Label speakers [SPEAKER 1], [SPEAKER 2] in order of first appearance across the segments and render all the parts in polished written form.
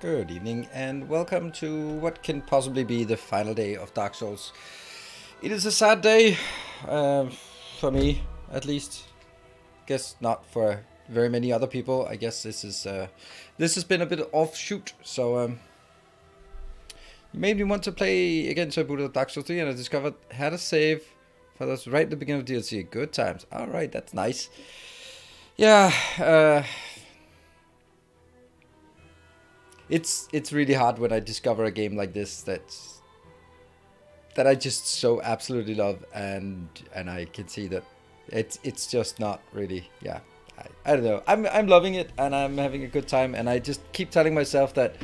[SPEAKER 1] Good evening and welcome to what can possibly be the final day of Dark Souls. It is a sad day, for me at least. Guess not for very many other people. I guess this has been a bit offshoot. So you made me want to play again. So I booted up Dark Souls 3 and I discovered how to save for those right at the beginning of DLC. Good times. All right, that's nice. Yeah. It's really hard when I discover a game like this that I just so absolutely love, and I can see that it's just not really. Yeah, I don't know. I'm loving it and I'm having a good time, and I just keep telling myself that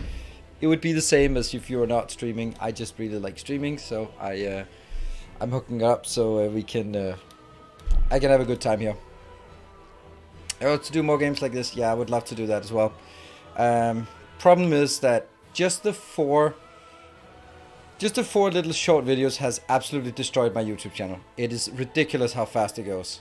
[SPEAKER 1] it would be the same as if you were not streaming. I just really like streaming, so I'm hooking up so we can I can have a good time here. To do more games like this, yeah, I would love to do that as well. Problem is that just the four little short videos has absolutely destroyed my YouTube channel. It is ridiculous how fast it goes,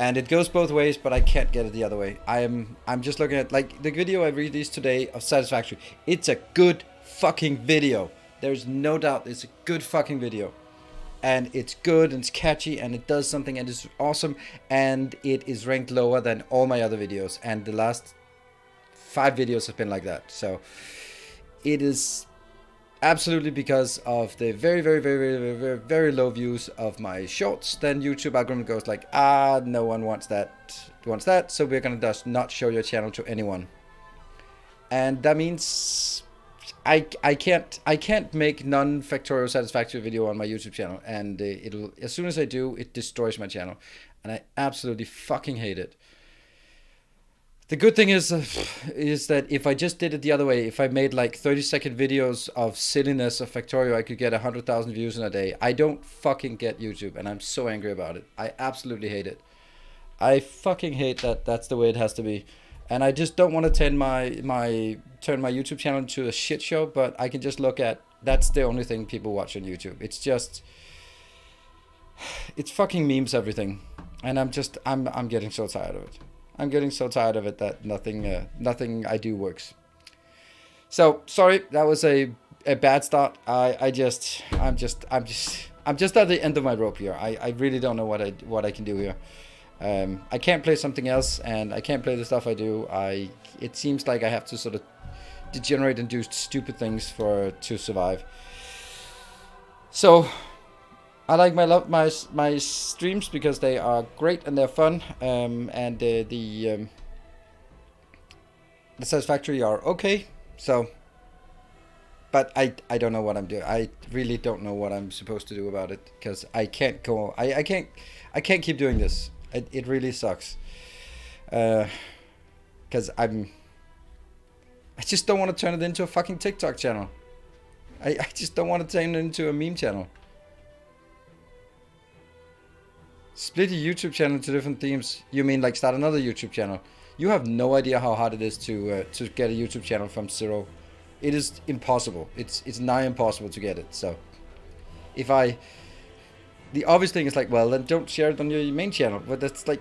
[SPEAKER 1] and it goes both ways, but I can't get it the other way. I'm just looking at like the video I released today of Satisfactory. It's a good fucking video. There's no doubt it's a good fucking video, and it's good and it's catchy and it does something and it's awesome, and it is ranked lower than all my other videos, and the last 5 videos have been like that. So it is absolutely because of the very low views of my shorts. Then YouTube algorithm goes like, no one wants that, so we're gonna just not show your channel to anyone. And that means I can't make non-factorial satisfactory video on my YouTube channel, and it'll, as soon as I do, it destroys my channel, and I absolutely fucking hate it. The good thing is that if I just did it the other way, if I made like 30-second videos of silliness of Factorio, I could get 100,000 views in a day. I don't fucking get YouTube, and I'm so angry about it. I absolutely hate it. I fucking hate that that's the way it has to be. And I just don't want to turn my YouTube channel into a shit show, but I can just look at, that's the only thing people watch on YouTube. It's just, it's fucking memes, everything. And I'm getting so tired of it. I'm getting so tired of it that nothing I do works. So sorry, that was a bad start. I'm just at the end of my rope here. I really don't know what I can do here. I can't play something else, and I can't play the stuff I do. It seems like I have to sort of degenerate and do stupid things to survive. So I like my streams because they are great and they're fun, and the Satisfactory are okay. So, but I don't know what I'm doing. I really don't know what I'm supposed to do about it, because I can't go. I can't keep doing this. It really sucks. Because I just don't want to turn it into a fucking TikTok channel. I just don't want to turn it into a meme channel. Split your YouTube channel into different themes. You mean like start another YouTube channel? You have no idea how hard it is to get a YouTube channel from zero. It is impossible. It's nigh impossible to get it. So, the obvious thing is like, well, then don't share it on your main channel. But that's like,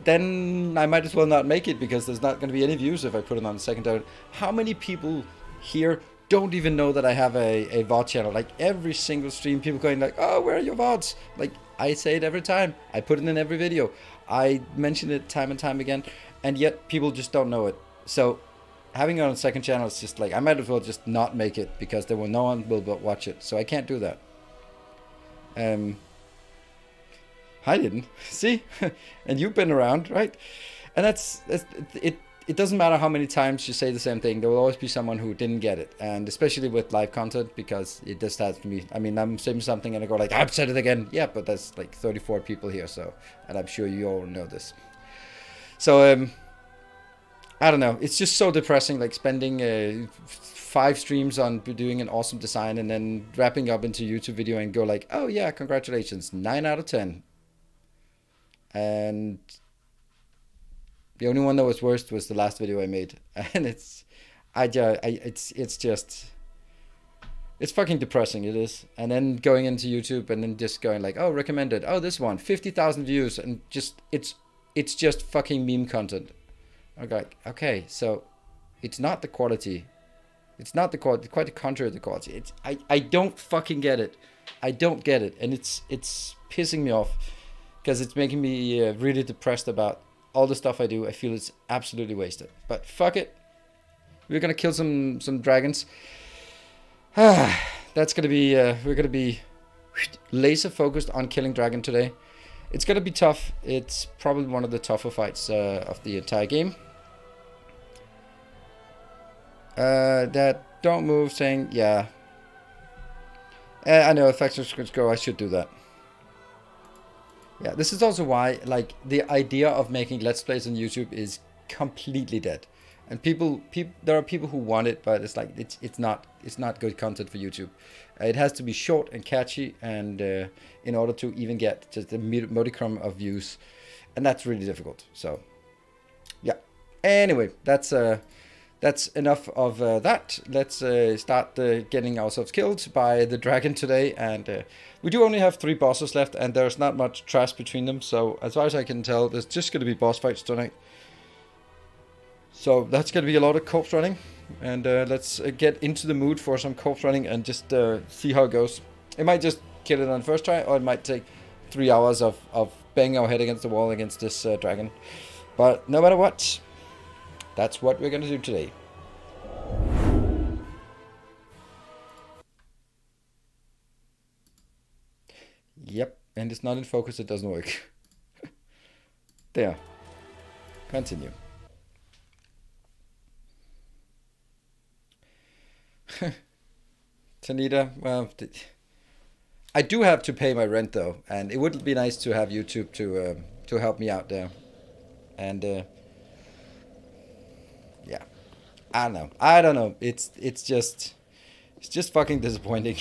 [SPEAKER 1] then I might as well not make it, because there's not going to be any views if I put it on the secondary. How many people here don't even know that I have a VOD channel? Like every single stream, people going like, oh, where are your VODs? Like, I say it every time. I put it in every video. I mention it time and time again, and yet people just don't know it. So having it on a second channel is just like, I might as well just not make it, because no one will watch it. So I can't do that. I didn't. See? And you've been around, right? And it doesn't matter how many times you say the same thing, there will always be someone who didn't get it. And especially with live content, because it just has to be, I mean, I'm saying something and I go like, I've said it again. Yeah, but there's like 34 people here, so, and I'm sure you all know this. So, I don't know. It's just so depressing, like spending 5 streams on doing an awesome design and then wrapping up into YouTube video and go like, oh yeah, congratulations, 9 out of 10. And the only one that was worst was the last video I made, and it's fucking depressing. It is. And then going into YouTube and then just going like, oh, recommended, oh, this one, 50,000 views, and just it's just fucking meme content. Okay, so it's not the quality. It's not the quality, quite the contrary of the quality. I don't fucking get it. I don't get it, and it's pissing me off because it's making me really depressed about all the stuff I do. I feel it's absolutely wasted. But fuck it, we're gonna kill some dragons. That's gonna be we're gonna be laser focused on killing dragon today. It's gonna be tough. It's probably one of the tougher fights of the entire game. That don't move saying yeah. I know effects scripts go. I should do that. Yeah, this is also why like the idea of making let's plays on YouTube is completely dead. And people there are people who want it, but it's like it's not good content for YouTube. It has to be short and catchy, and in order to even get just a modicum of views, and that's really difficult. So yeah. Anyway, that's enough of that. Let's start getting ourselves killed by the dragon today. And we do only have 3 bosses left, and there's not much trash between them. So as far as I can tell, there's just going to be boss fights tonight. So that's going to be a lot of corpse running. And let's get into the mood for some corpse running and just see how it goes. It might just kill it on the first try, or it might take 3 hours of banging our head against the wall against this dragon. But no matter what, that's what we're going to do today. Yep, and it's not in focus, it doesn't work. There. Continue. Tanita, well, I do have to pay my rent though, and it would be nice to have YouTube to help me out there. And yeah, I don't know. It's just fucking disappointing.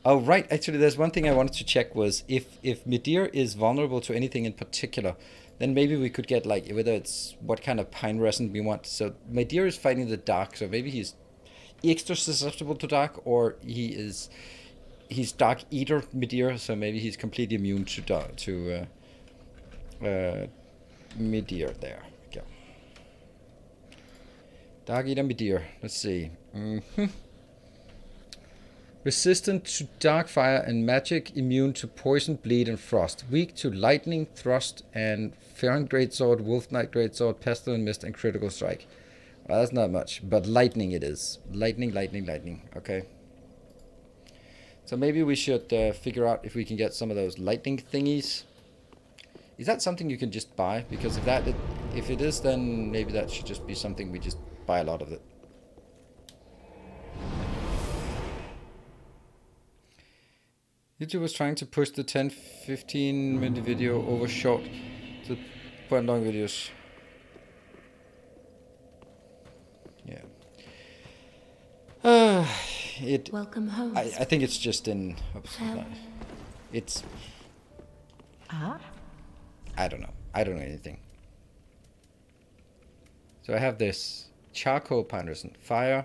[SPEAKER 1] Oh right, actually, there's one thing I wanted to check was if Midir is vulnerable to anything in particular, then maybe we could get like whether it's what kind of pine resin we want. So Midir is fighting the dark, so maybe he's extra susceptible to dark, or he's dark eater Midir, so maybe he's completely immune to Midir. There we go. Dark eater Midir. Let's see. Resistant to dark fire and magic, immune to poison, bleed, and frost. Weak to lightning, thrust, and Ferron Greatsword, Wolf Knight Greatsword, Pestilent Mist, and Critical Strike. Well, that's not much, but lightning it is. Lightning. Okay. So maybe we should figure out if we can get some of those lightning thingies. Is that something you can just buy? Because if it is, then maybe that should just be something we just buy a lot of it. YouTube was trying to push the 10-15 minute video over short to point long videos. Yeah. Welcome home. I think it's just in. Oops, it's. I don't know. I don't know anything. So I have this charcoal pine resin, fire,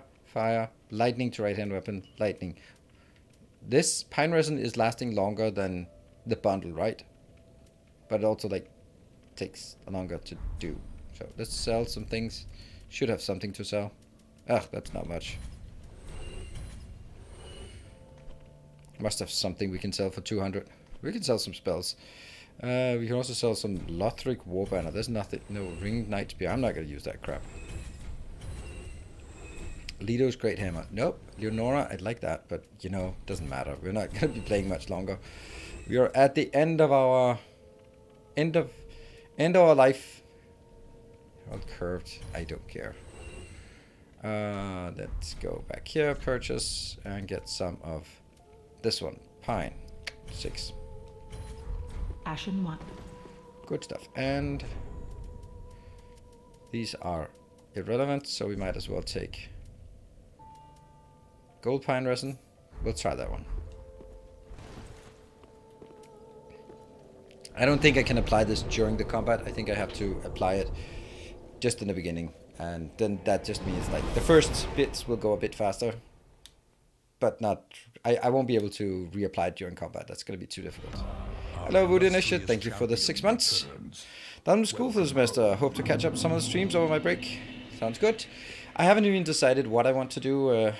[SPEAKER 1] lightning to right hand weapon, lightning. This pine resin is lasting longer than the bundle, right? But it also like takes longer to do. So let's sell some things. Should have something to sell. Ugh, that's not much. Must have something we can sell for 200. We can sell some spells. We can also sell some Lothric Warbanner. There's nothing. No, Ringed Knight Spear. I'm not going to use that crap. Leto's Great Hammer. Nope. Leonora, I'd like that, but you know, doesn't matter. We're not going to be playing much longer. We are at the end of our life. All curved. I don't care. Let's go back here, purchase, and get some of this one. Pine. 6.
[SPEAKER 2] Ashen 1.
[SPEAKER 1] Good stuff. And these are irrelevant, so we might as well take gold pine resin. We'll try that one. I don't think I can apply this during the combat. I think I have to apply it just in the beginning. And then that just means like the first bits will go a bit faster. But not... I won't be able to reapply it during combat. That's going to be too difficult. Hello, Wood Initiate. Thank you for the 6 months. Done with school for the semester. Hope to catch up some of the streams over my break. Sounds good. I haven't even decided what I want to do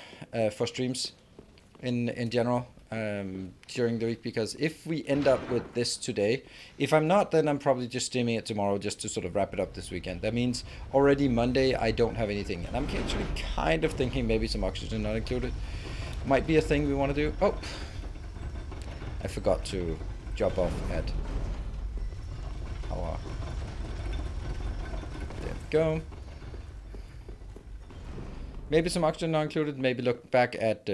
[SPEAKER 1] for streams in general during the week, because if we end up with this today, if I'm not, then I'm probably just streaming it tomorrow just to sort of wrap it up this weekend. That means already Monday I don't have anything, and I'm actually kind of thinking maybe some oxygen not included might be a thing we want to do. Oh, I forgot to drop off at our... There we go. Maybe some oxygen not included. Maybe look back at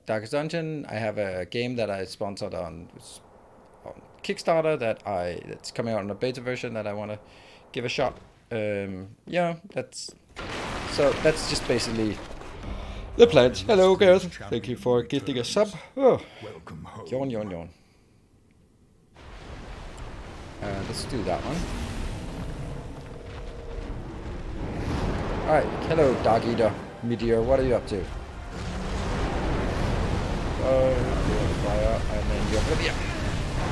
[SPEAKER 1] Darkest Dungeon. I have a game that I sponsored on Kickstarter that's coming out in a beta version that I want to give a shot. Yeah, that's just basically the plans. Hello, guys. Thank you for gifting a sub. Oh, yawn, yawn, yawn. Let's do that one. Alright, hello, Dog Eater Meteor. What are you up to? Fire, and then you're Oblivion.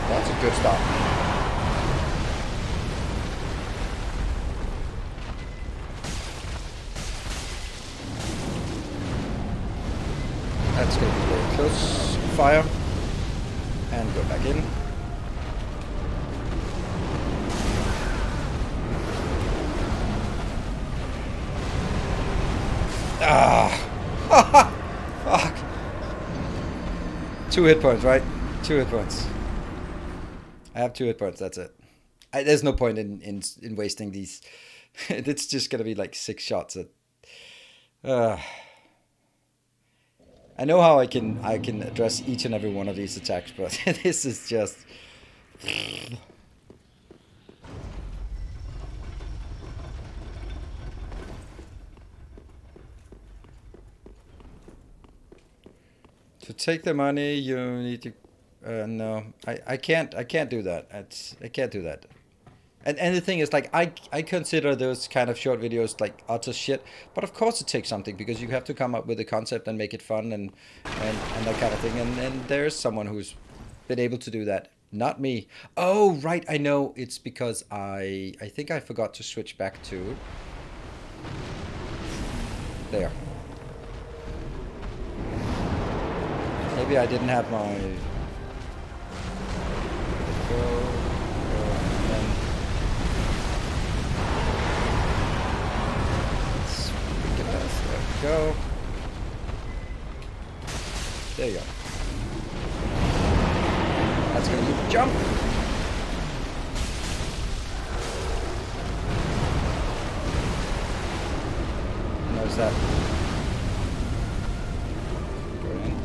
[SPEAKER 1] That's a good start. That's going to be very close fire. And go back in. Ah! Fuck. 2 hit points, right? 2 hit points. I have 2 hit points, that's it. There's no point in wasting these. It's just gonna be like 6 shots at... I know how I can address each and every one of these attacks, but this is just... To take the money, you need to... no, I can't do that. I can't do that. And the thing is, like, I consider those kind of short videos like utter shit. But of course it takes something, because you have to come up with a concept and make it fun and that kind of thing. And there's someone who's been able to do that. Not me. Oh, right, I know. It's because I think I forgot to switch back to... There. Maybe I didn't have my... Go. There you go. That's gonna be the jump. Notice that. Go in.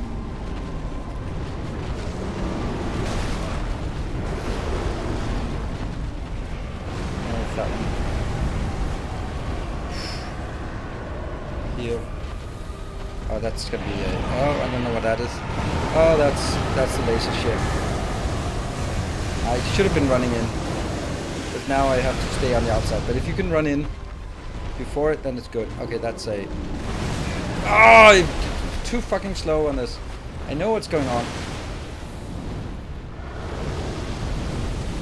[SPEAKER 1] There's that one. Here. Oh, that's gonna be a... Oh, I don't know what that is. Oh, that's the laser ship. I should have been running in, but now I have to stay on the outside. But if you can run in before it, then it's good. Okay, that's a... Oh, I'm too fucking slow on this. I know what's going on.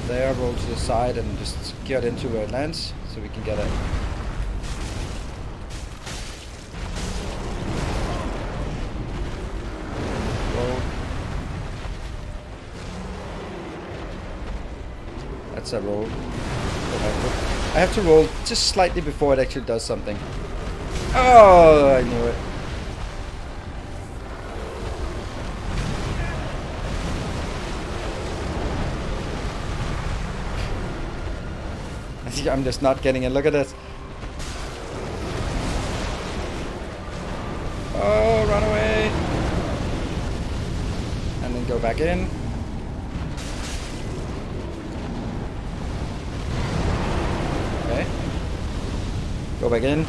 [SPEAKER 1] There, roll to the side and just get into where it lands, so we can get it. That's a roll. I have to roll just slightly before it actually does something. Oh, I knew it. I'm just not getting it. Look at this. Oh, run away. And then go back in. Okay. Go back in.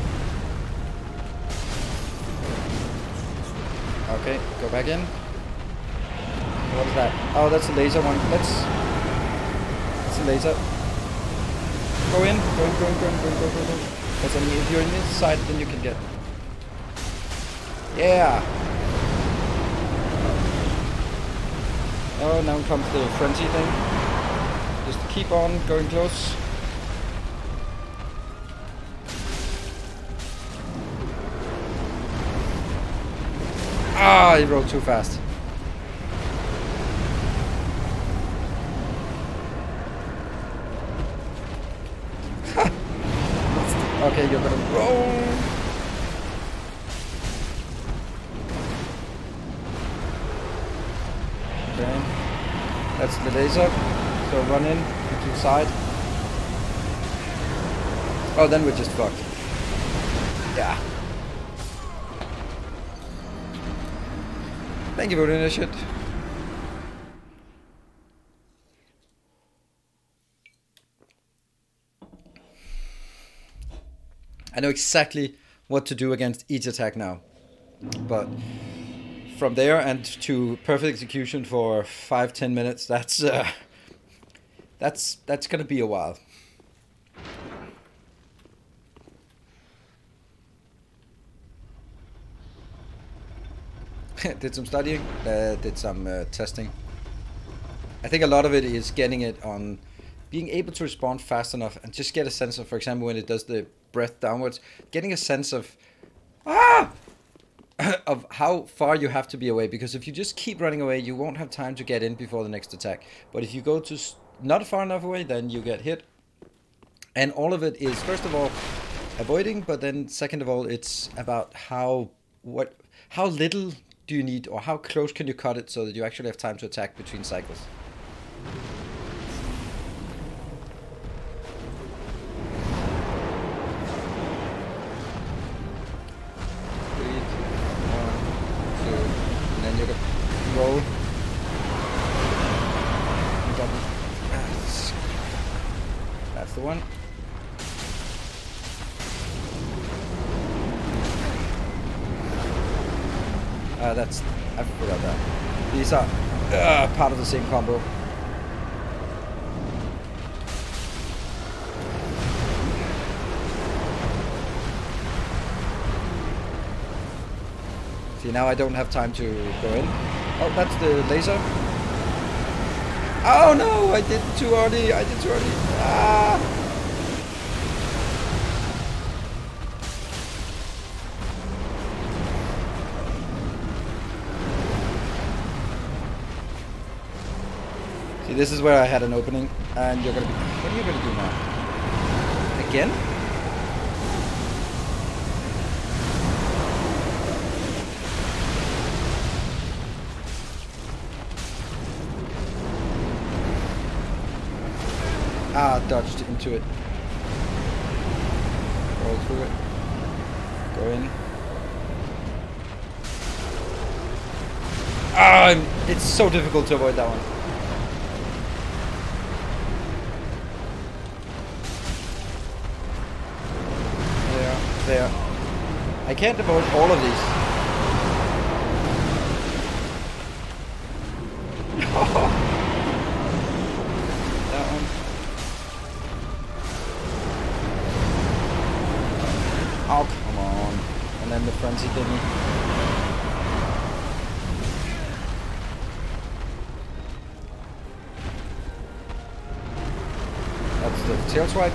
[SPEAKER 1] Okay, go back in. What is that? Oh, that's a laser one. That's a laser. Go in. Go. Because if you're in this side, then you can get... Yeah! Oh, now comes the frenzy thing. Just keep on going close. Ah, he rolled too fast. Okay, you're gonna roll. Okay. That's the laser. So run in to the side. Oh, then we're just fucked. Yeah. Thank you for doing this shit. I know exactly what to do against each attack now. But from there and to perfect execution for 5-10 minutes, that's gonna be a while. Did some studying, did some testing. I think a lot of it is getting it on being able to respond fast enough and just get a sense of, for example, when it does the breath downwards, getting a sense of of how far you have to be away, because if you just keep running away, you won't have time to get in before the next attack. But if you go to not far enough away, then you get hit. And all of it is, first of all, avoiding, but then second of all, it's about how little do you need, or how close can you cut it so that you actually have time to attack between cycles. Roll. That's the one. I forgot that. These are part of the same combo. See, now I don't have time to go in. Oh, that's the laser. Oh no, I did too early. Ah! See, this is where I had an opening, and you're gonna be... What are you gonna do now? Again? Ah, dodged into it. Roll through it. Go in. Ah, it's so difficult to avoid that one. There. I can't avoid all of these. That one. Oh, come on. And then the frenzy thingy. That's the tail swipe.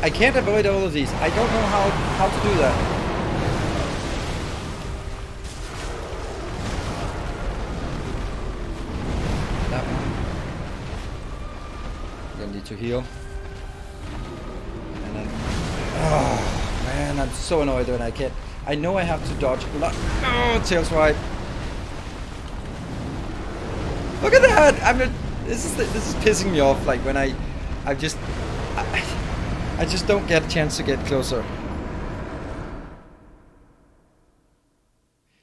[SPEAKER 1] I can't avoid all of these. I don't know how to do that. That one. Gonna need to heal. And then... Oh, man, I'm so annoyed when I can't... I know I have to dodge a lot. Oh, tail swipe. Look at that! This is pissing me off. Like when I just don't get a chance to get closer.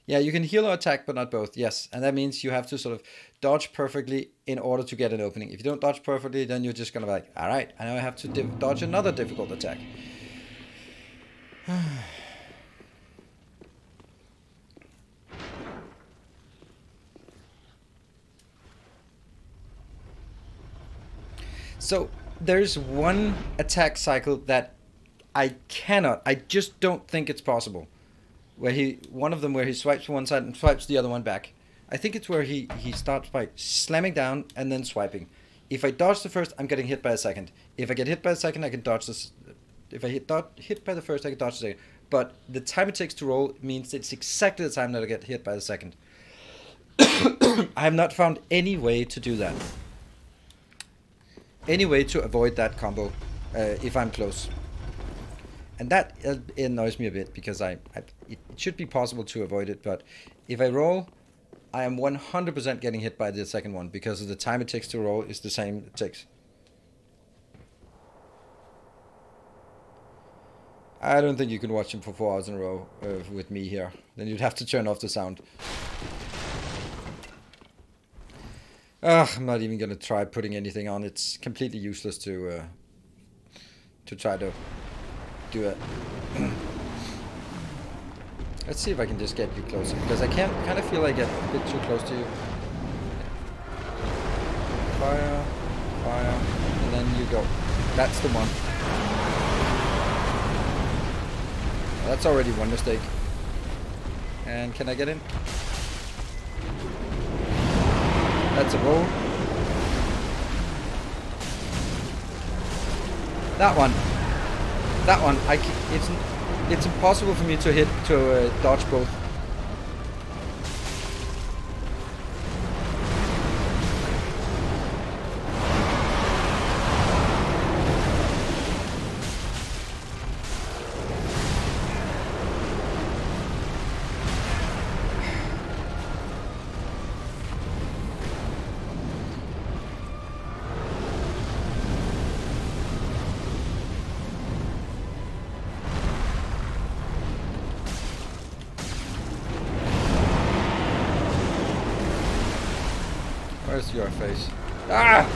[SPEAKER 1] Yeah, you can heal or attack, but not both. Yes, and that means you have to sort of dodge perfectly in order to get an opening. If you don't dodge perfectly, then you're just gonna be like, all right, I know I have to dodge another difficult attack. So there's one attack cycle that I just don't think it's possible. One of them where he swipes one side and swipes the other one back. I think it's where he starts by slamming down and then swiping. If I dodge the first, I'm getting hit by a second. If I get hit by a second, I can dodge this. If I hit by the first, I can dodge the second. But the time it takes to roll means it's exactly the time that I get hit by the second. I have not found any way to do that. Any way to avoid that combo if I'm close. And that annoys me a bit because it should be possible to avoid it. But if I roll, I am 100% getting hit by the second one because of the time it takes to roll is the same it takes. I don't think you can watch him for 4 hours in a row with me here. Then you'd have to turn off the sound. I'm not even gonna try putting anything on. It's completely useless to try to do it. Let's see if I can just get you closer, because I kind of feel I get a bit too close to you. Fire, fire, and then you go. That's the one. That's already one mistake. And can I get in? That's a roll. That one. That one. It's impossible for me to dodge both. Where's your face? Ah!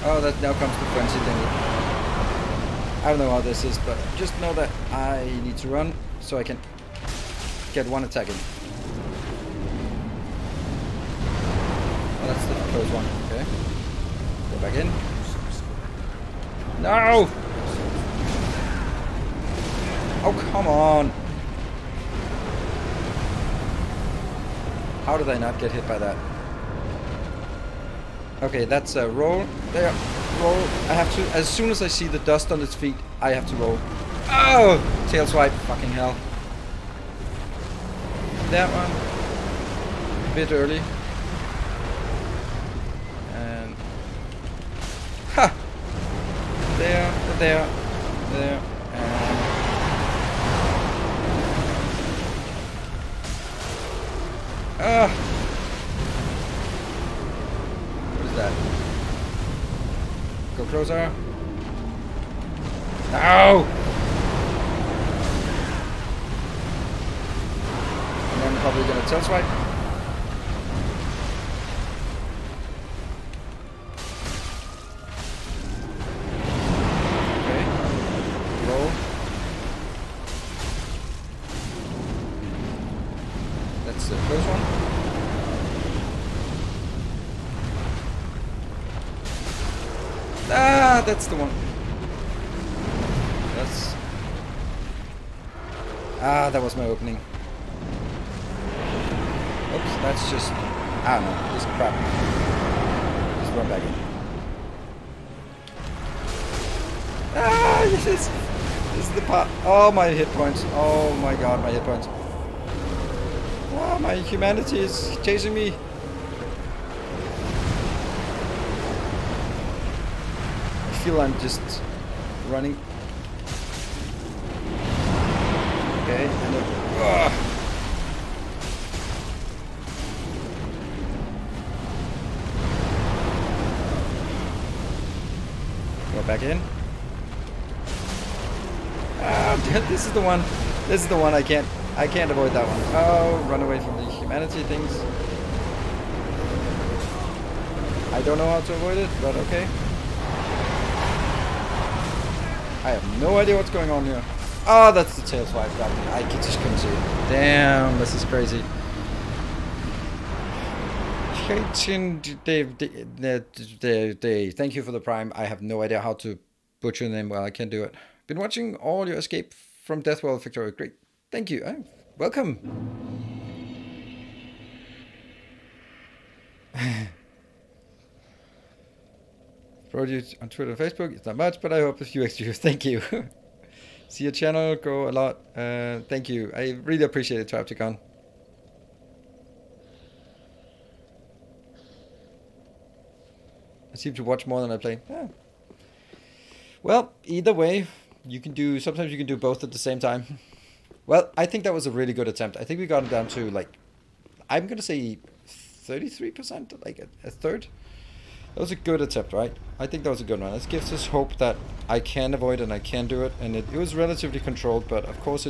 [SPEAKER 1] Oh, that now comes the frenzy thing. I don't know how this is, but just know that I need to run so I can get one attack in. Oh, that's the close one. Okay. Go back in. No! Oh, come on! How did I not get hit by that? Okay, that's a roll. There, roll. I have to, as soon as I see the dust on its feet, I have to roll. Oh! Tail swipe. Fucking hell. That one. A bit early. And... Ha! There, there, there, and... What is that? Go closer. No! And then I'm probably gonna tail swipe. Okay. Roll. That's the close one. Ah, that's the one. That's... Ah, that was my opening. Oops, that's just... I don't know, this crap. Just run back in. Ah, this is the part. Oh, my hit points. Oh my god, my hit points. Oh, my humanity is chasing me. I feel I'm just running. Okay, and then... Go back in. Ah, this is the one. This is the one I can't avoid that one. Oh, run away from the humanity things. I don't know how to avoid it, but okay. I have no idea what's going on here. Oh, that's the tail swipe. I just couldn't see it. Damn, this is crazy. Dave, thank you for the prime. I have no idea how to butcher your name. Well, I can't do it. Been watching all your Escape from Deathwell, Victoria. Great. Thank you. Welcome. Followed you on Twitter and Facebook. It's not much, but I hope a few extra views. Thank you. See your channel grow a lot. Thank you. I really appreciate it, Trapticon. I seem to watch more than I play. Yeah. Well, either way, you can do. Sometimes you can do both at the same time. Well, I think that was a really good attempt. I think we got it down to like, I'm gonna say 33%, like a third. That was a good attempt, right? I think that was a good one. This gives us hope that I can avoid and I can do it. And it was relatively controlled, but of course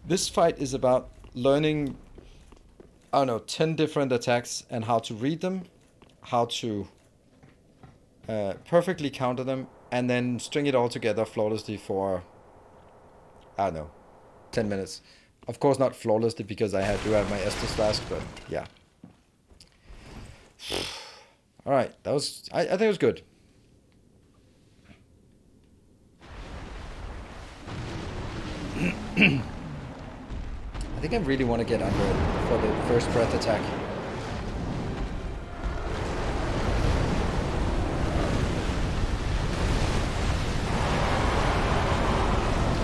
[SPEAKER 1] this fight is about learning, I don't know, 10 different attacks and how to read them, how to perfectly counter them, and then string it all together flawlessly for, I don't know, 10 minutes. Of course not flawlessly because I do have my Estus flask, but yeah. All right, that was, I think it was good. I think I really want to get under it for the first breath attack.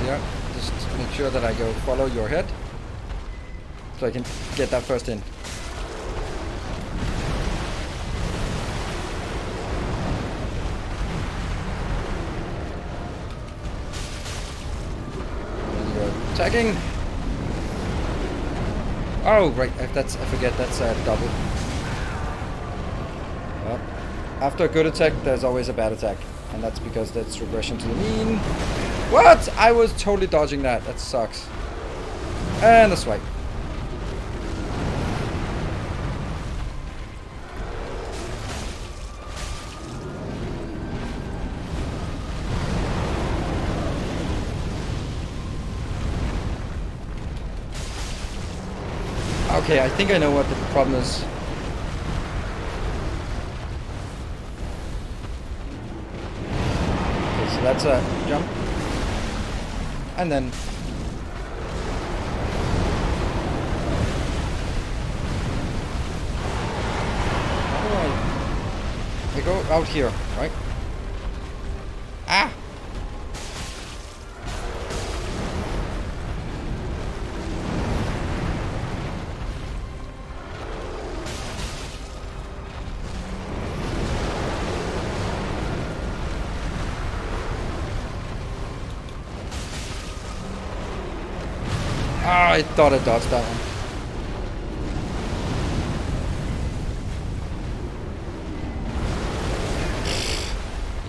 [SPEAKER 1] Yeah, just make sure that I go follow your head so I can get that first in. Attacking. Oh, right. I forget that's double. Well, after a good attack, there's always a bad attack. And that's because that's regression to the mean. What? I was totally dodging that. That sucks. And a swipe. Okay, I think I know what the problem is. Okay, so that's a jump. And then... I go out here, right? Ah! I thought I dodged that one.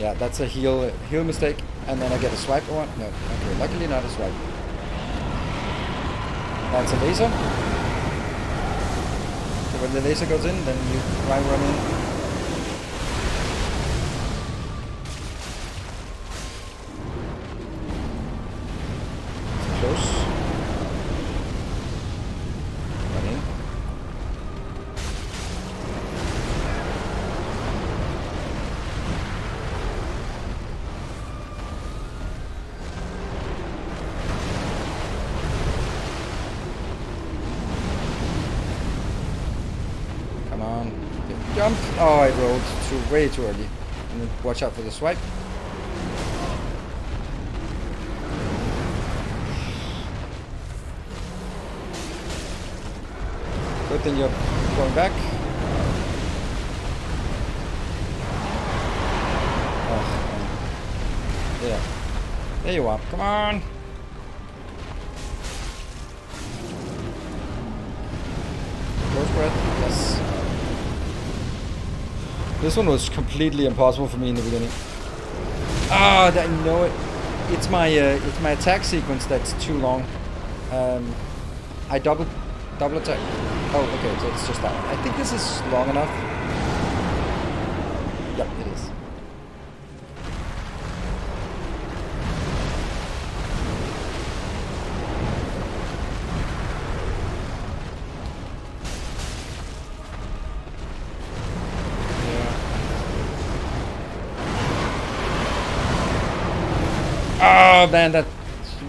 [SPEAKER 1] Yeah, that's a heal mistake, and then I get a swipe or one. No, okay, luckily not a swipe. That's a laser. So when the laser goes in, then you try and run in. It's close. Jump! Oh, I rolled way too early. And then watch out for the swipe. Good thing you're going back. Oh, yeah. There you are. Come on! Close breath. Yes. This one was completely impossible for me in the beginning. Ah, I know it. It's my attack sequence that's too long. I double attack. Oh, okay, so it's just that one. I think this is long enough. Yep, it is. Oh man, that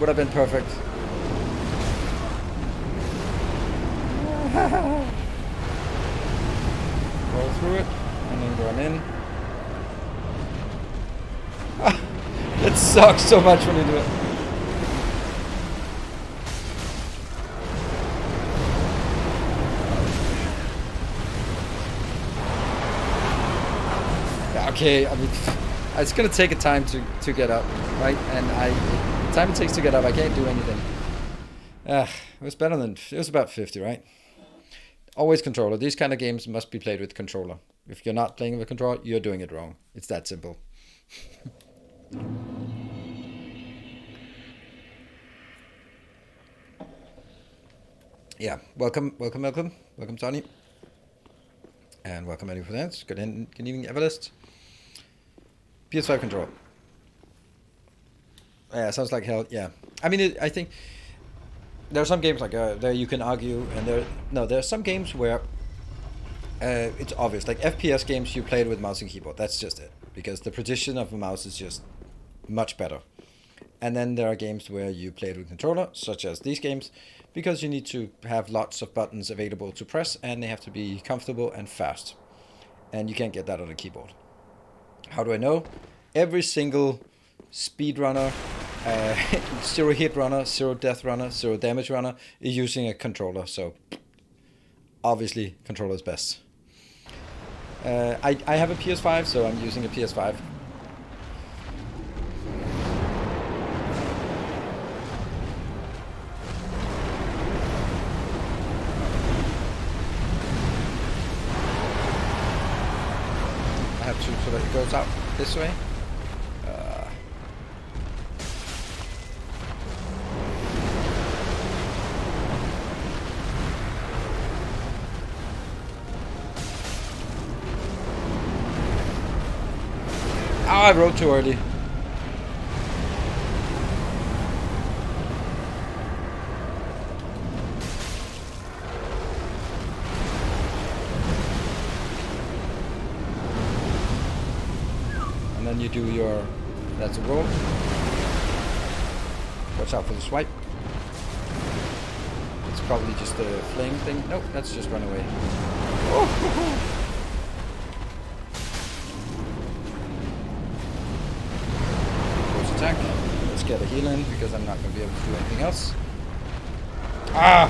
[SPEAKER 1] would have been perfect. Roll through it, and then run in. It sucks so much when you do it. Yeah, okay, I mean, it's gonna take a time to get up, right? And the time it takes to get up, I can't do anything. It was better than, it was about 50, right? Always controller. These kind of games must be played with controller. If you're not playing with controller, you're doing it wrong. It's that simple. Yeah, welcome, Tony. And welcome, Eddie, for that. Good evening, Everlist. PS5 controller. Yeah, sounds like hell. Yeah, I mean, I think there are some games like there you can argue, and there are some games where it's obvious. Like FPS games, you play it with mouse and keyboard. That's just it, because the precision of a mouse is just much better. And then there are games where you play it with controller, such as these games, because you need to have lots of buttons available to press, and they have to be comfortable and fast. And you can't get that on a keyboard. How do I know? Every single speedrunner, zero hit runner, zero death runner, zero damage runner is using a controller. So obviously controller is best. I have a PS5, so I'm using a PS5. I have to so that it goes out this way. I rode too early. And then you do your, that's a roll. Watch out for the swipe. It's probably just a flame thing. Nope, that's just run away. Oh. Attack. Let's get a heal in because I'm not going to be able to do anything else. Ah!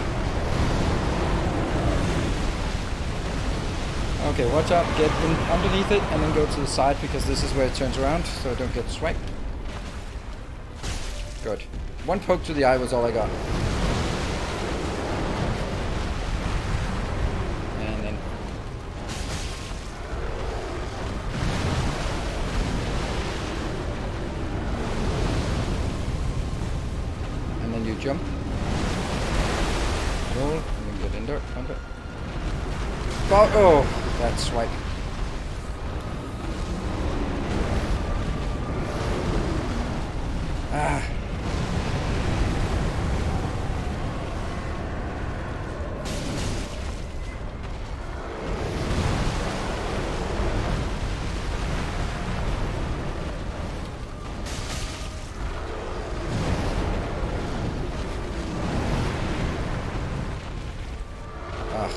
[SPEAKER 1] Okay, watch out. Get in underneath it and then go to the side because this is where it turns around so I don't get swiped. Good. One poke to the eye was all I got. And then... you jump, roll, and then get in there, under. Oh, that swipe. Ah.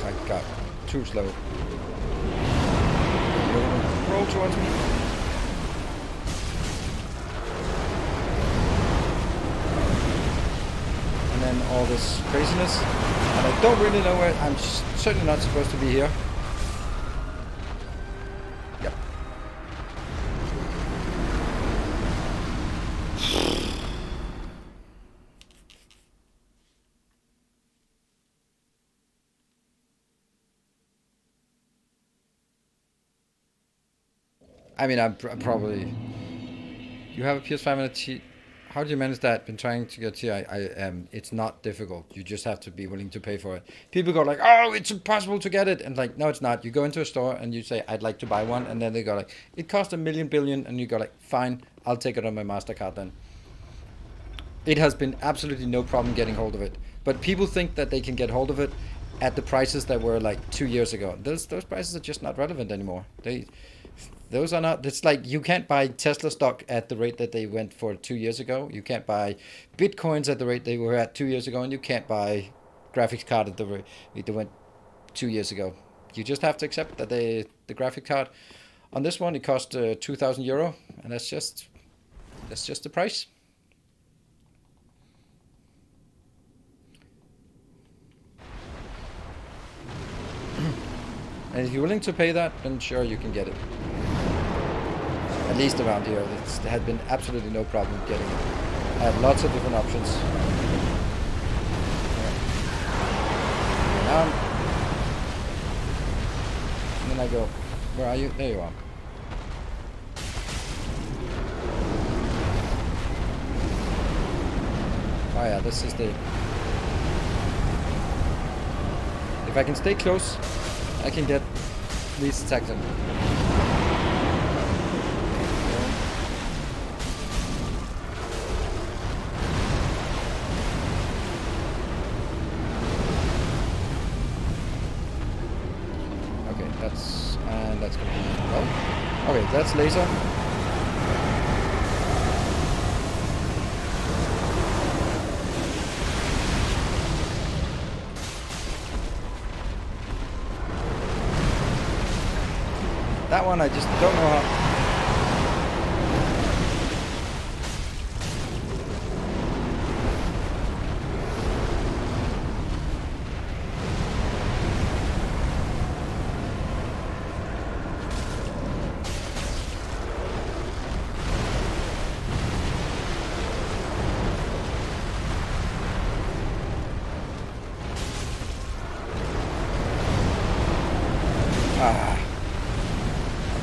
[SPEAKER 1] I got too slow. Roll towards me. And then all this craziness. And I don't really know where, I'm certainly not supposed to be here. Yep. I mean, I'm probably... You have a PS5 and a T... How do you manage that? Been trying to get Ti. It's not difficult. You just have to be willing to pay for it. People go like, oh, it's impossible to get it. And like, no, it's not. You go into a store and you say, I'd like to buy one. And then they go like, it costs $1 million billion. And you go like, fine, I'll take it on my MasterCard then. It has been absolutely no problem getting hold of it. But people think that they can get hold of it at the prices that were like 2 years ago. Those prices are just not relevant anymore. Those are not, it's like you can't buy Tesla stock at the rate that they went for 2 years ago. You can't buy Bitcoins at the rate they were at 2 years ago. And you can't buy graphics card at the rate they went 2 years ago. You just have to accept that the graphic card on this one, it cost €2,000, and that's just the price. And if you're willing to pay that, then sure, you can get it. At least around here, there had been absolutely no problem getting it. I have lots of different options. Down. And then I go, where are you? There you are. Oh yeah, this is the... If I can stay close, I can get these attacks in. Okay, that's gonna be well. Okay, that's laser. That one I just don't know how.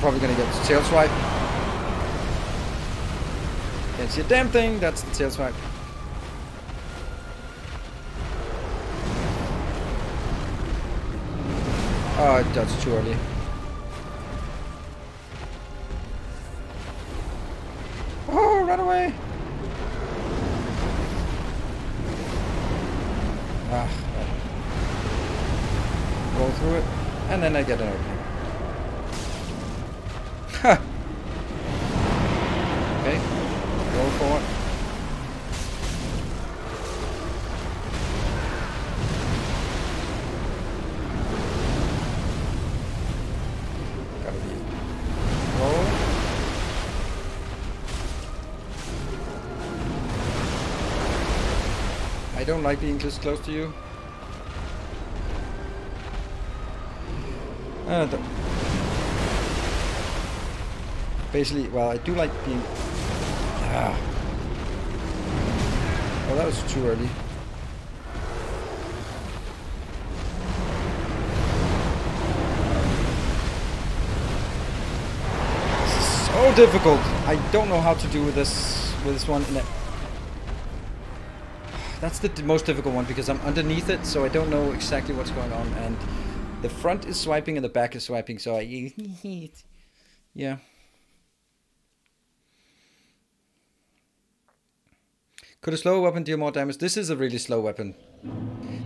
[SPEAKER 1] Probably gonna get tail swipe. Can't see a damn thing. That's the tail swipe. Oh, that's too early. Oh, run away! Roll through it, and then I get an opening. Okay, roll forward. Gotta be roll. I don't like being this close to you. Basically, well, I do like being... Oh, that was too early. This is so difficult. I don't know how to do with this one. That's the most difficult one because I'm underneath it, so I don't know exactly what's going on. And the front is swiping and the back is swiping, so I... yeah. Could a slow weapon deal more damage? This is a really slow weapon.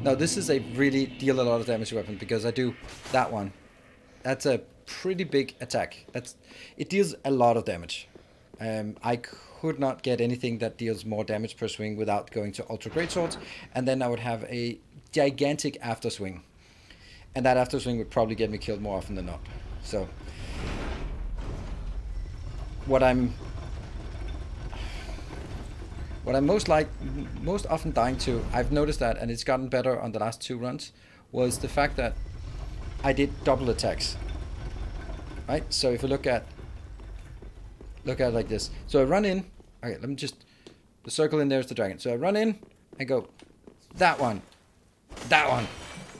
[SPEAKER 1] No, this is a really deal a lot of damage weapon because I do that one. That's a pretty big attack. It deals a lot of damage. I could not get anything that deals more damage per swing without going to Ultra Great Swords, and then I would have a gigantic after swing. And that after swing would probably get me killed more often than not. So what I'm most often dying to, I've noticed that, and it's gotten better on the last 2 runs, was the fact that I did double attacks. Right? So if you look at it like this. So I run in. Okay, let me just... The circle in there is the dragon. So I run in, I go, that one,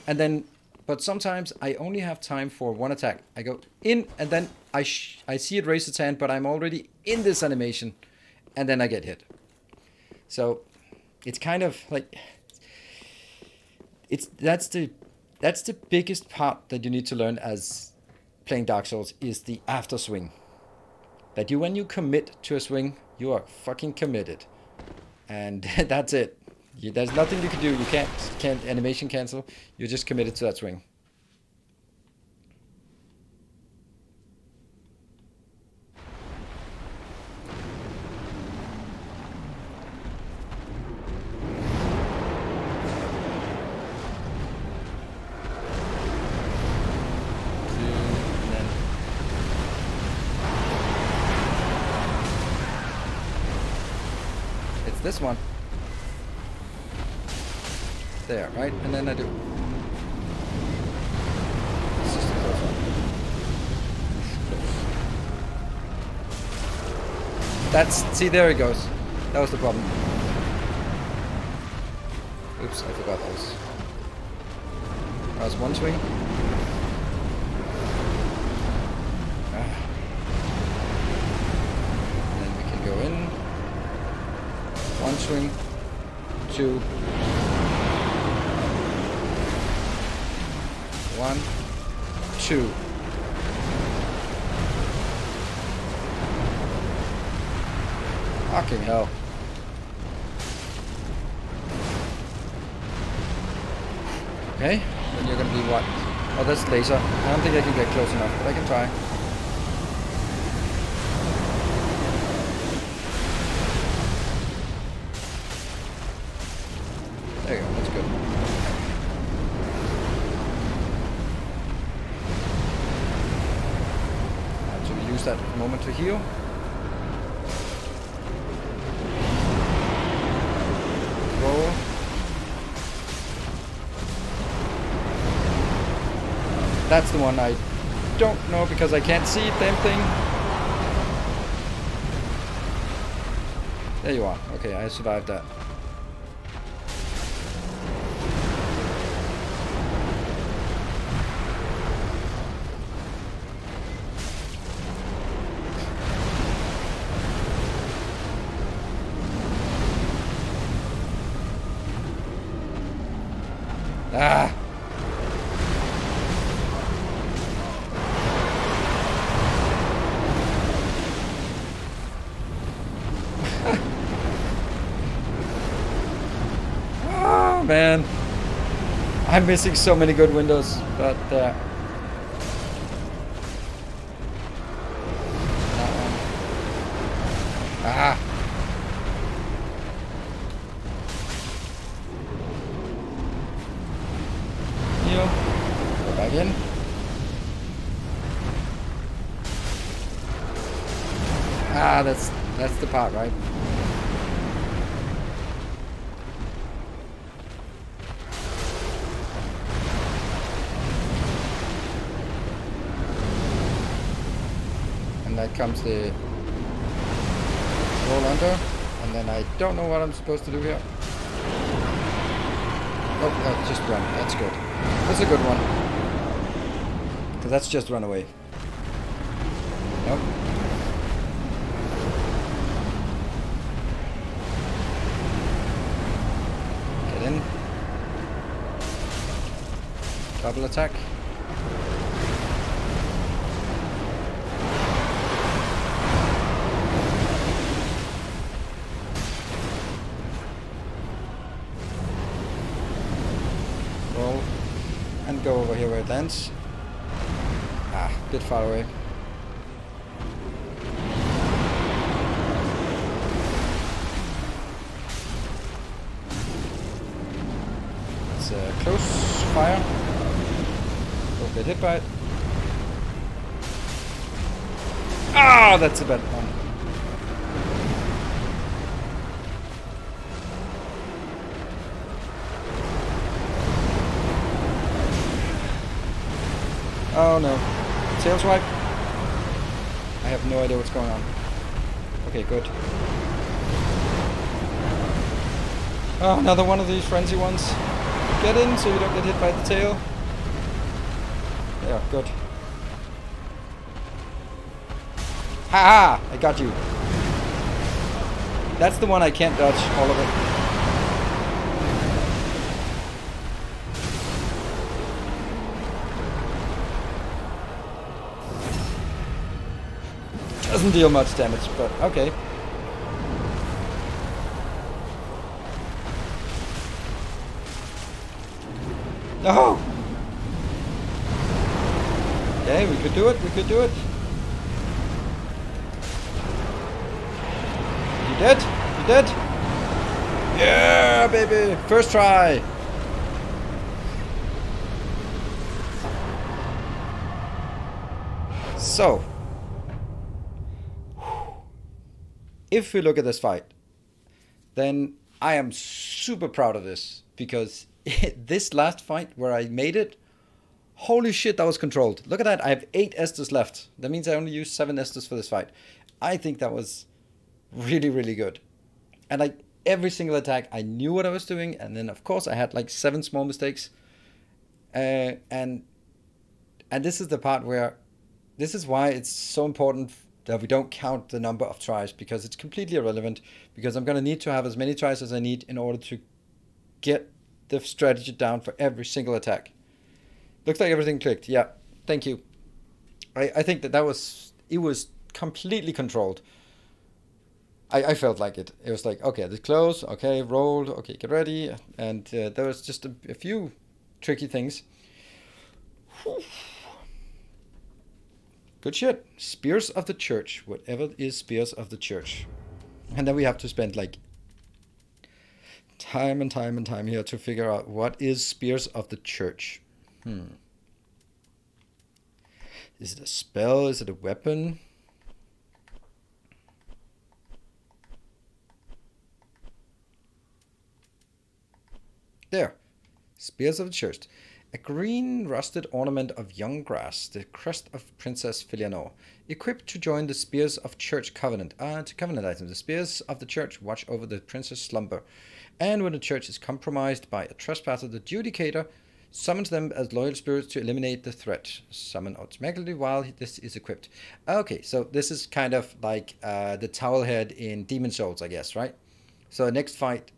[SPEAKER 1] and then... But sometimes I only have time for one attack. I go in, and then I see it raise its hand, but I'm already in this animation, and then I get hit. So it's kind of like... That's the biggest part that you need to learn as playing Dark Souls, is the after swing. That when you commit to a swing, you are fucking committed. And that's it. There's nothing you can do. You can't animation cancel. You're just committed to that swing. this one. There, right? And then I do. It's just a close one. That's, see, there it goes. That was the problem. Oops, I forgot those. That was one swing. And then we can go in. One swing. Two. One. Two. Fucking hell. Okay, then you're gonna be what? Oh, that's laser. I don't think I can get close enough, but I can try. There you go, that's good. So we use that moment to heal. Roll. That's the one I don't know because I can't see it, damn thing. There you are. Okay, I survived that. Ah! Oh man, I'm missing so many good windows, but that one. Ah! Heal. Go back in. Ah, that's the part, right? And that comes the roll under, and then I don't know what I'm supposed to do here. Oh, just run. That's good. That's a good one. Because that's just run away. Nope. Get in. Double attack. Roll. And go over here where it lands. Ah, a bit far away. It's a close fire. Don't get hit by it. Ah, that's a bad one. Oh no. Tail swipe? I have no idea what's going on. Okay, good. Oh, another one of these frenzy ones. Get in so you don't get hit by the tail. Yeah, good. Ha ha! I got you. That's the one I can't dodge, all of it. Doesn't deal much damage, but okay. No! Okay, we could do it, we could do it. You dead? You dead? Yeah, baby! First try! So. If we look at this fight, then I am super proud of this, because this last fight where I made it, holy shit, that was controlled. Look at that, I have 8 Estus left. That means I only used 7 Estus for this fight. I think that was really, really good. And like every single attack, I knew what I was doing, and then of course I had like 7 small mistakes. And this is the part where, this is why it's so important that we don't count the number of tries, because it's completely irrelevant, because I'm going to need to have as many tries as I need in order to get the strategy down for every single attack. Looks like everything clicked. Yeah, thank you. I think that was completely controlled. I felt like it. It was like, okay, this close, okay, rolled, okay, get ready. And there was just a few tricky things. Whew. Good shit. Spears of the Church. Whatever is Spears of the Church. And then we have to spend like time and time and time here to figure out what is Spears of the Church. Is it a spell? Is it a weapon? There. Spears of the Church. A green rusted ornament of young grass, the crest of Princess Filianor. Equipped to join the Spears of Church Covenant. To Covenant items. The Spears of the Church watch over the Princess' slumber. And when the church is compromised by a trespasser, the Judicator summons them as loyal spirits to eliminate the threat. Summon automatically while this is equipped. Okay, so this is kind of like the Towelhead in Demon Souls, I guess, right? So the next fight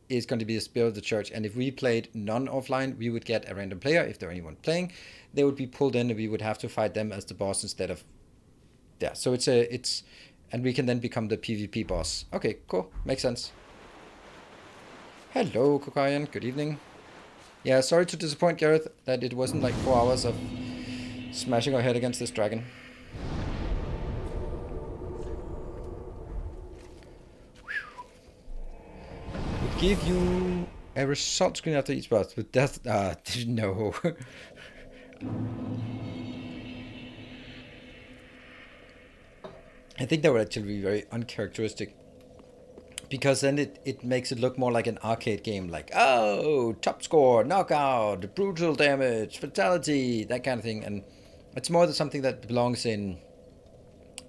[SPEAKER 1] is going to be the Spear of the Church, and if we played non-offline, we would get a random player. If there anyone playing, they would be pulled in, and we would have to fight them as the boss instead of... Yeah, so it's and we can then become the PvP boss. Okay, cool, makes sense. Hello, Kokayan, good evening. Yeah, sorry to disappoint, Gareth, that it wasn't like 4 hours of smashing our head against this dragon. Would give you a result screen after each boss, but that's... no. I think that would actually be very uncharacteristic. Because then it makes it look more like an arcade game, like, oh, top score, knockout, brutal damage, fatality, that kind of thing. And it's more than something that belongs in,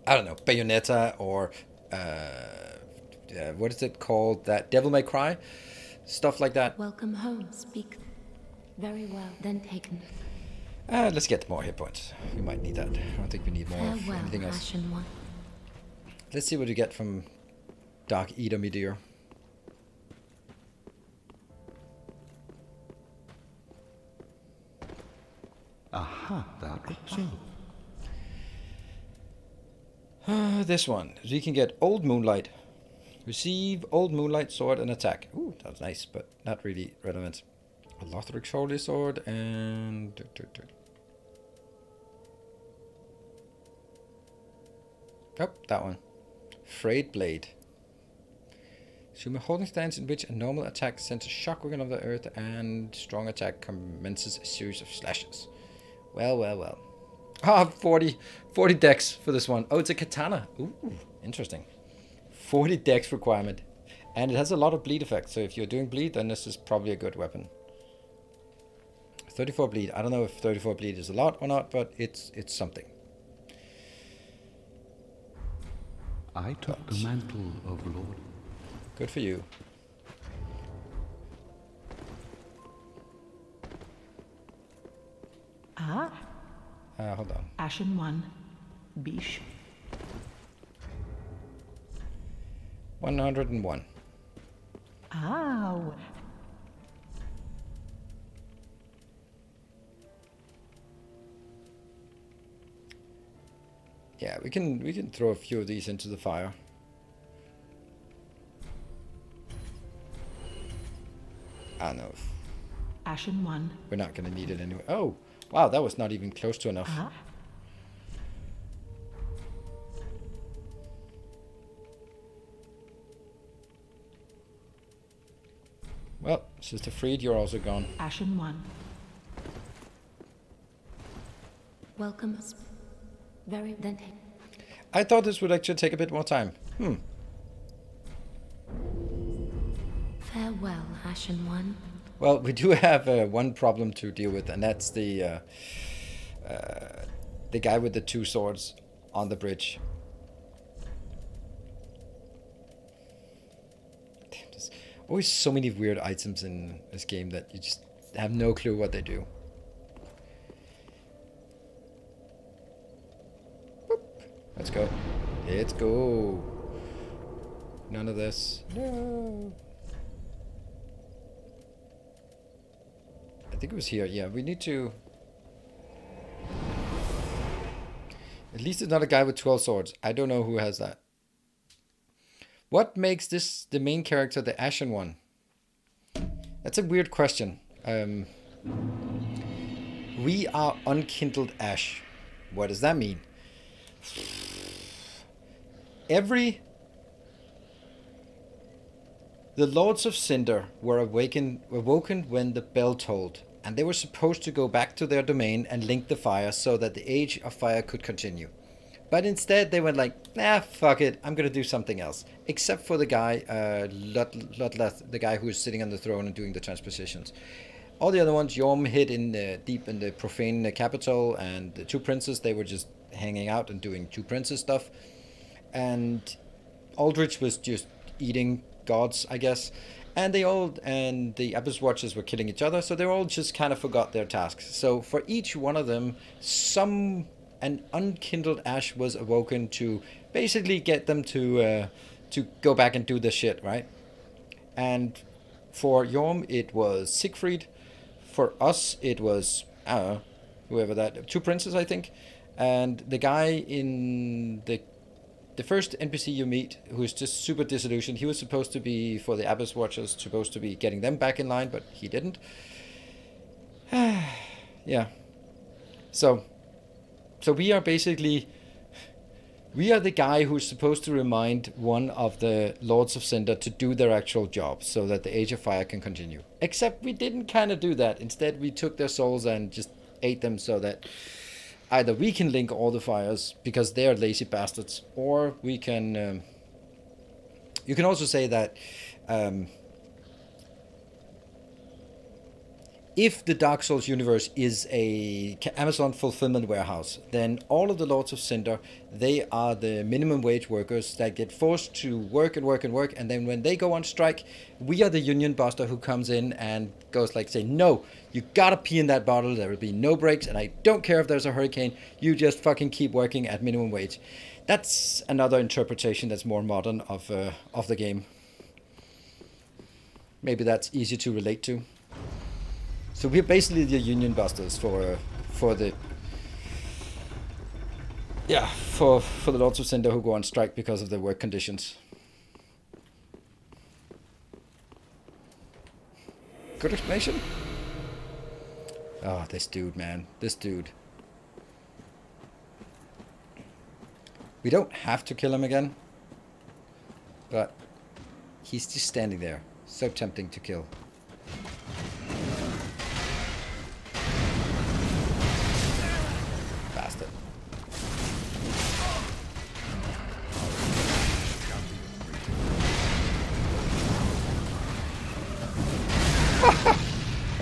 [SPEAKER 1] I don't know, Bayonetta or, what is it called, that Devil May Cry? Stuff like that.
[SPEAKER 3] Welcome home, speak. Very well, then taken.
[SPEAKER 1] Let's get more hit points. We might need that. I don't think we need more of anything else. Let's see what we get from Dark Eater Meteor.
[SPEAKER 4] Aha, that looks so.
[SPEAKER 1] This one. We can get Old Moonlight. Receive Old Moonlight Sword and attack. Ooh, that's nice, but not really relevant. A Lothric Holy Sword and... Oh, that one. Frayed Blade. Assume a holding stance in which a normal attack sends a shockwave of the earth and strong attack commences a series of slashes. Well, well, well. Ah, 40 dex for this one. Oh, it's a katana. Ooh, interesting. 40 dex requirement. And it has a lot of bleed effect. So if you're doing bleed, then this is probably a good weapon. 34 bleed. I don't know if 34 bleed is a lot or not, but it's something.
[SPEAKER 4] I took the mantle of Lord.
[SPEAKER 1] Good for you.
[SPEAKER 2] Ah.
[SPEAKER 1] Hold on.
[SPEAKER 2] Ashen 1. Bish.
[SPEAKER 1] 101.
[SPEAKER 2] Ow.
[SPEAKER 1] Yeah, we can throw a few of these into the fire. I know.
[SPEAKER 2] Ashen 1.
[SPEAKER 1] We're not gonna need it anyway. Oh, wow, that was not even close to enough.
[SPEAKER 2] Ah.
[SPEAKER 1] Well, Sister Freed, you're also gone.
[SPEAKER 2] Ashen 1.
[SPEAKER 3] Welcome. Very then.
[SPEAKER 1] I thought this would actually take a bit more time.
[SPEAKER 3] Farewell, Ashen One.
[SPEAKER 1] Well, we do have one problem to deal with, and that's the guy with the two swords on the bridge. Damn, there's always so many weird items in this game that you just have no clue what they do. Boop. Let's go. Let's go. None of this. No. I think it was here. Yeah, we need to... At least it's not a guy with 12 swords. I don't know who has that. What makes this the main character, the Ashen One? That's a weird question. We are unkindled ash. What does that mean? The Lords of Cinder were awoken when the bell tolled, and they were supposed to go back to their domain and link the fire so that the Age of Fire could continue. But instead they went like, nah, fuck it, I'm gonna do something else. Except for the guy, the guy who is sitting on the throne and doing the transpositions. All the other ones, Yorm hid in deep in the profane capital, and the two princes, they were just hanging out and doing two princes stuff. And Aldrich was just eating gods, I guess. And the Abyss Watchers were killing each other, so they all just kind of forgot their tasks. So for each one of them, an unkindled ash was awoken to basically get them to go back and do the shit, right? And for Yorm, it was Siegfried. For us, it was, I don't know, whoever that, two princes, I think. And the guy in the first NPC you meet, who is just super disillusioned, he was supposed to be, for the Abyss Watchers, supposed to be getting them back in line, but he didn't. Yeah. So we are basically... We are the guy who's supposed to remind one of the Lords of Cinder to do their actual job, so that the Age of Fire can continue. Except we didn't kind of do that. Instead, we took their souls and just ate them so that either we can link all the fires, because they are lazy bastards, or we can... you can also say that... if the Dark Souls universe is a Amazon fulfillment warehouse, then all of the Lords of Cinder, they are the minimum wage workers that get forced to work and work and work, and then when they go on strike, we are the union buster who comes in and goes like, say, no, you gotta pee in that bottle, there will be no breaks, and I don't care if there's a hurricane, you just fucking keep working at minimum wage. That's another interpretation that's more modern of the game. Maybe that's easy to relate to. So we're basically the union busters for the Lords of Cinder who go on strike because of their work conditions. Good explanation. Oh, this dude, man, this dude. We don't have to kill him again, but he's just standing there, so tempting to kill.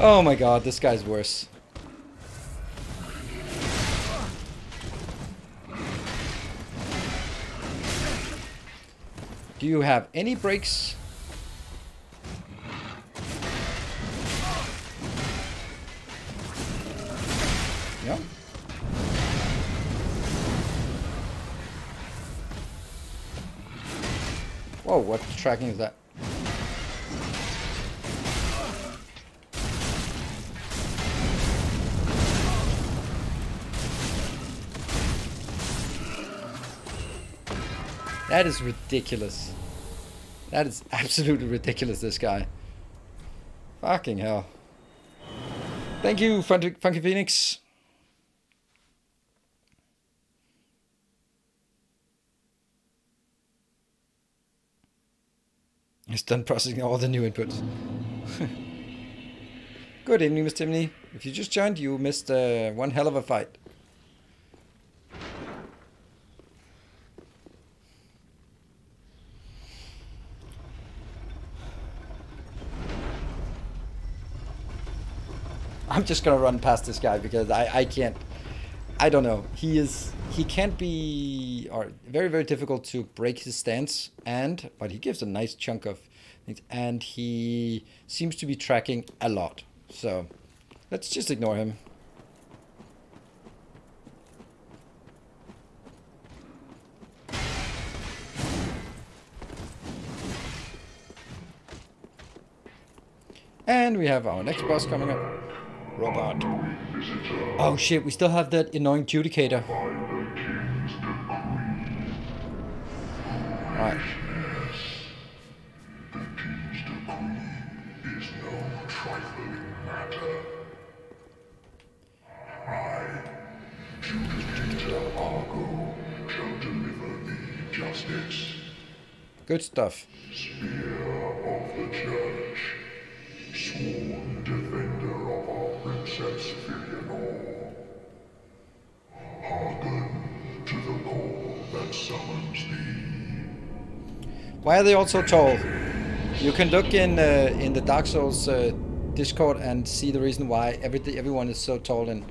[SPEAKER 1] Oh my god, this guy's worse. Do you have any breaks? No? Whoa, what tracking is that? That is ridiculous. That is absolutely ridiculous, this guy. Fucking hell. Thank you, Funky Phoenix. He's done processing all the new inputs. Good evening, Miss Timney. If you just joined, you missed one hell of a fight. I'm just gonna run past this guy because I can't. I don't know. He can't be, or very, very difficult to break his stance, but he gives a nice chunk of things, and he seems to be tracking a lot. So let's just ignore him. And we have our next boss coming up. Robot. Oh shit, we still have that annoying judicator. Right. Good stuff.
[SPEAKER 5] Sworn defender of our princess Filianor. Hearken to the call that summons thee.
[SPEAKER 1] Why are they all so tall? You can look in the Dark Souls Discord and see the reason why everyone is so tall and...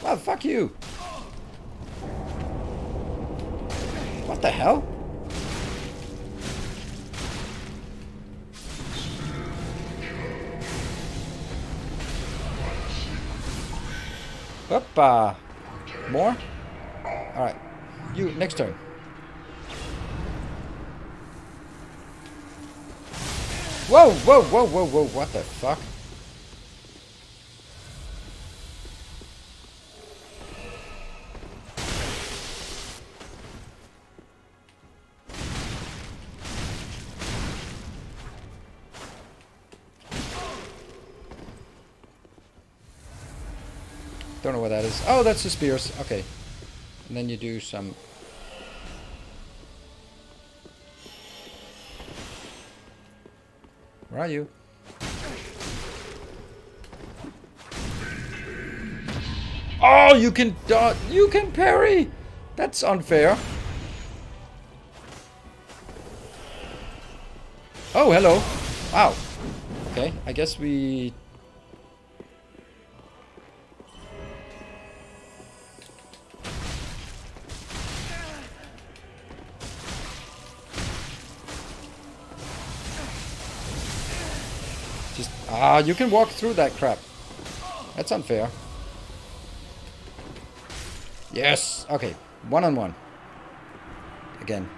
[SPEAKER 1] Well, fuck you! What the hell? Hoppa! More? Alright. You, next turn. Whoa, whoa, whoa, whoa, whoa, what the fuck? Don't know what that is. Oh, that's the spears. Okay. And then you do some... Where are you? Oh, you can dodge. You can parry. That's unfair. Oh, hello. Wow. Okay, I guess we... you can walk through that crap. That's unfair. Yes. Okay. One-on-one. Again.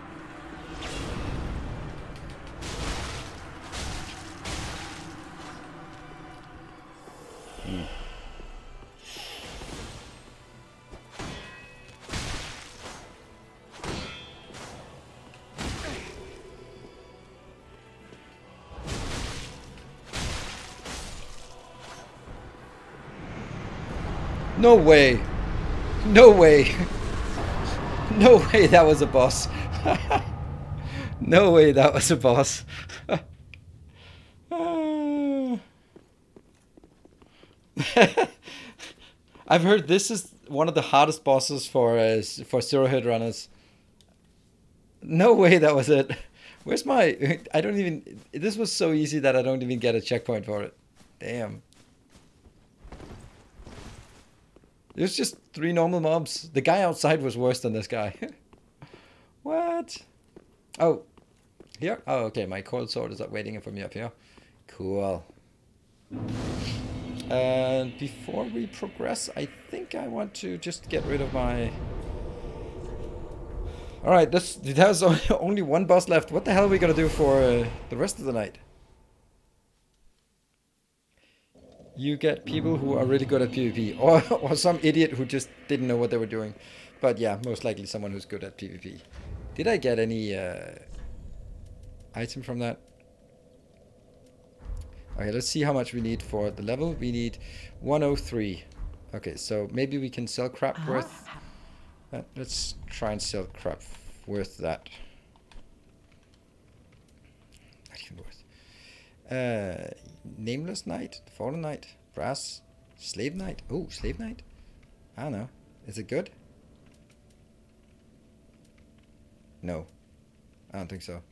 [SPEAKER 1] No way. No way. No way that was a boss. No way that was a boss. I've heard this is one of the hardest bosses for zero hit runners. No way that was it. Where's my... I don't even... This was so easy that I don't even get a checkpoint for it. Damn. There's just 3 normal mobs. The guy outside was worse than this guy. What? Oh. Here? Oh, okay. My cold sword is up waiting for me up here. Cool. And before we progress, I think I want to just get rid of my... Alright, there's only one boss left. What the hell are we gonna do for the rest of the night? You get people who are really good at PvP, or some idiot who just didn't know what they were doing. But yeah, most likely someone who's good at PvP. Did I get any item from that? Okay, let's see how much we need for the level. We need 103. Okay, so maybe we can sell crap worth... let's try and sell crap worth that. Not even worth. Nameless Knight, Fallen Knight, Brass, Slave Knight. Oh, Slave Knight? I don't know. Is it good? No. I don't think so.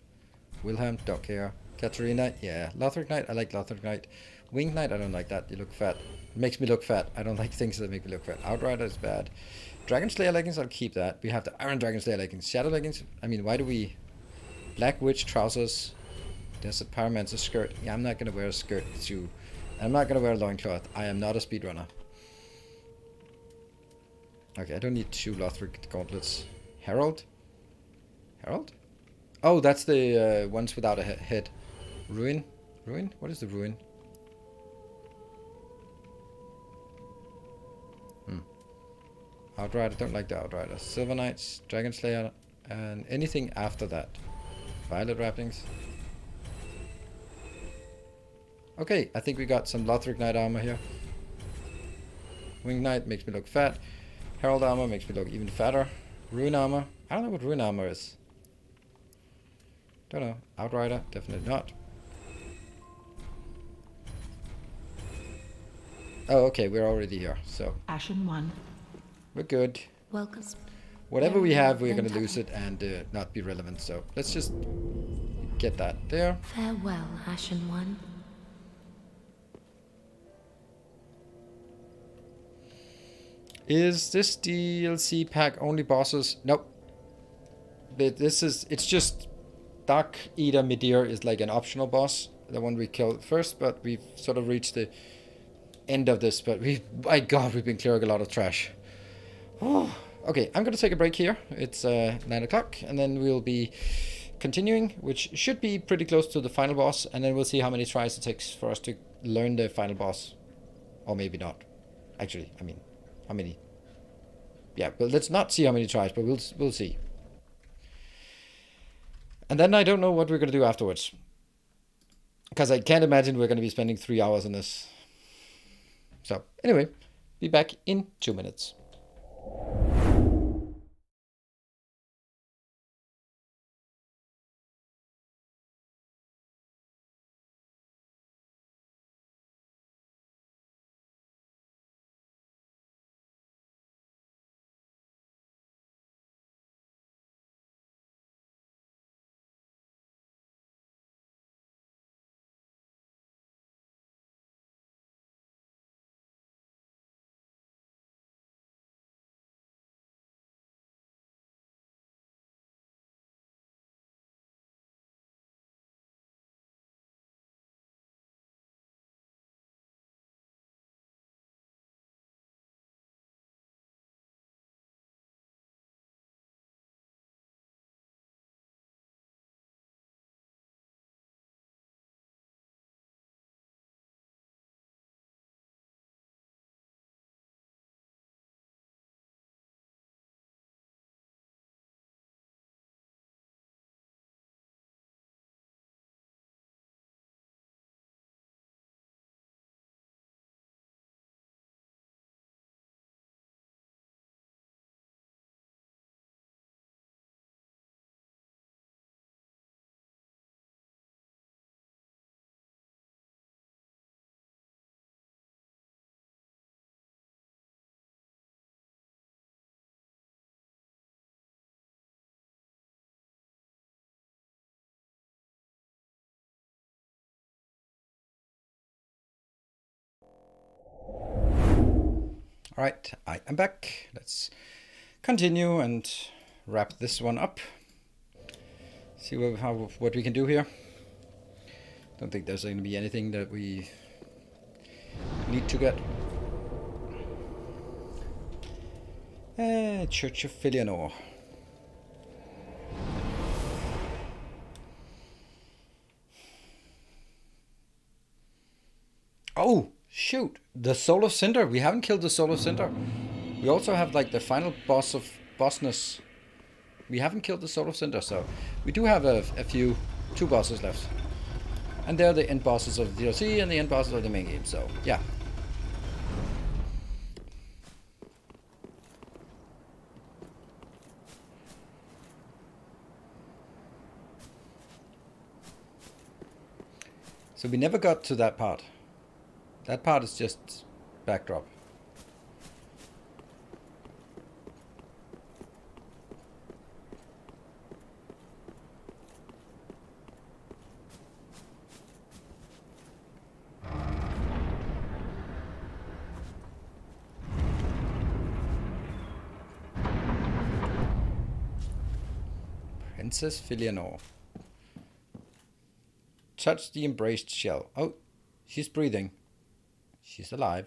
[SPEAKER 1] Wilhelm, don't care. Katarina, yeah. Lothric Knight, I like Lothric Knight. Winged Knight, I don't like that. You look fat. It makes me look fat. I don't like things that make me look fat. Outrider is bad. Dragon Slayer leggings, I'll keep that. We have the Iron Dragon Slayer leggings. Shadow leggings, I mean, why do we... Black Witch trousers. There's a Pyromancer skirt. Yeah, I'm not going to wear a skirt too. I'm not going to wear a loincloth. I am not a speedrunner. Okay, I don't need 2 Lothric gauntlets. Herald? Herald? Oh, that's the ones without a head. Ruin? Ruin? What is the ruin? Outrider, don't like the Outrider. Silver Knights, Dragon Slayer, and anything after that. Violet Wrappings. Okay, I think we got some Lothric Knight armor here. Winged Knight makes me look fat. Herald armor makes me look even fatter. Ruin armor. I don't know what ruin armor is. Don't know. Outrider, definitely not. Oh, okay, we're already here, so
[SPEAKER 2] Ashen 1.
[SPEAKER 1] we're good.
[SPEAKER 3] Welcome.
[SPEAKER 1] Whatever we have, we're gonna lose it and not be relevant, so let's just get that there.
[SPEAKER 3] Farewell, Ashen One.
[SPEAKER 1] Is this DLC pack only bosses? Nope. But this is, it's just Dark Eater Midir is like an optional boss, the one we killed first, but we've sort of reached the end of this, but my god, we've been clearing a lot of trash. Okay, I'm gonna take a break here. It's 9 o'clock, and then we'll be continuing, which should be pretty close to the final boss, and then we'll see how many tries it takes for us to learn the final boss. Or maybe not. Actually, I mean, how many? Yeah, but let's not see how many tries, but we'll see. And then I don't know what we're gonna do afterwards. Because I can't imagine we're gonna be spending 3 hours on this. So, anyway, be back in 2 minutes. Alright, I am back. Let's continue and wrap this one up. See what we can do here. Don't think there's going to be anything that we need to get. Church of Filianor. Oh! Shoot, the Soul of Cinder. We haven't killed the Soul of Cinder. We also have like the final boss of bossness. We haven't killed the Soul of Cinder, so we do have two bosses left. And they're the end bosses of the DLC and the end bosses of the main game, so yeah. So we never got to that part. That part is just backdrop. Princess Filianor. Touch the embraced shell. Oh, she's breathing. She's alive.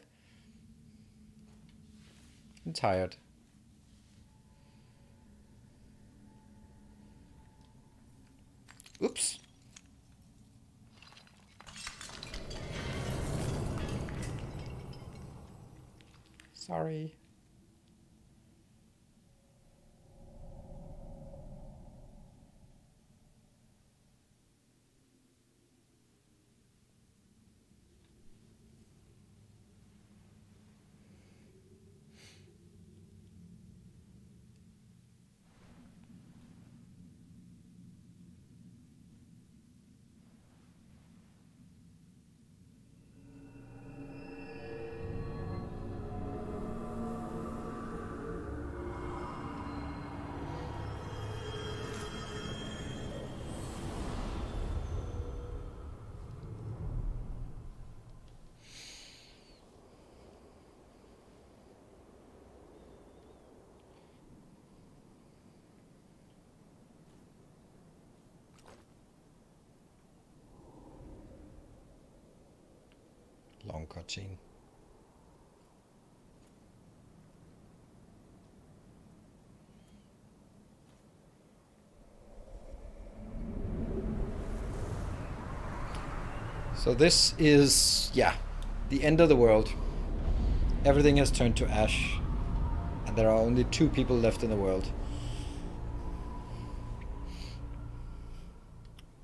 [SPEAKER 1] And tired. Oops. Sorry. Long cutscene. So this is, yeah, the end of the world. Everything has turned to ash, and there are only 2 people left in the world.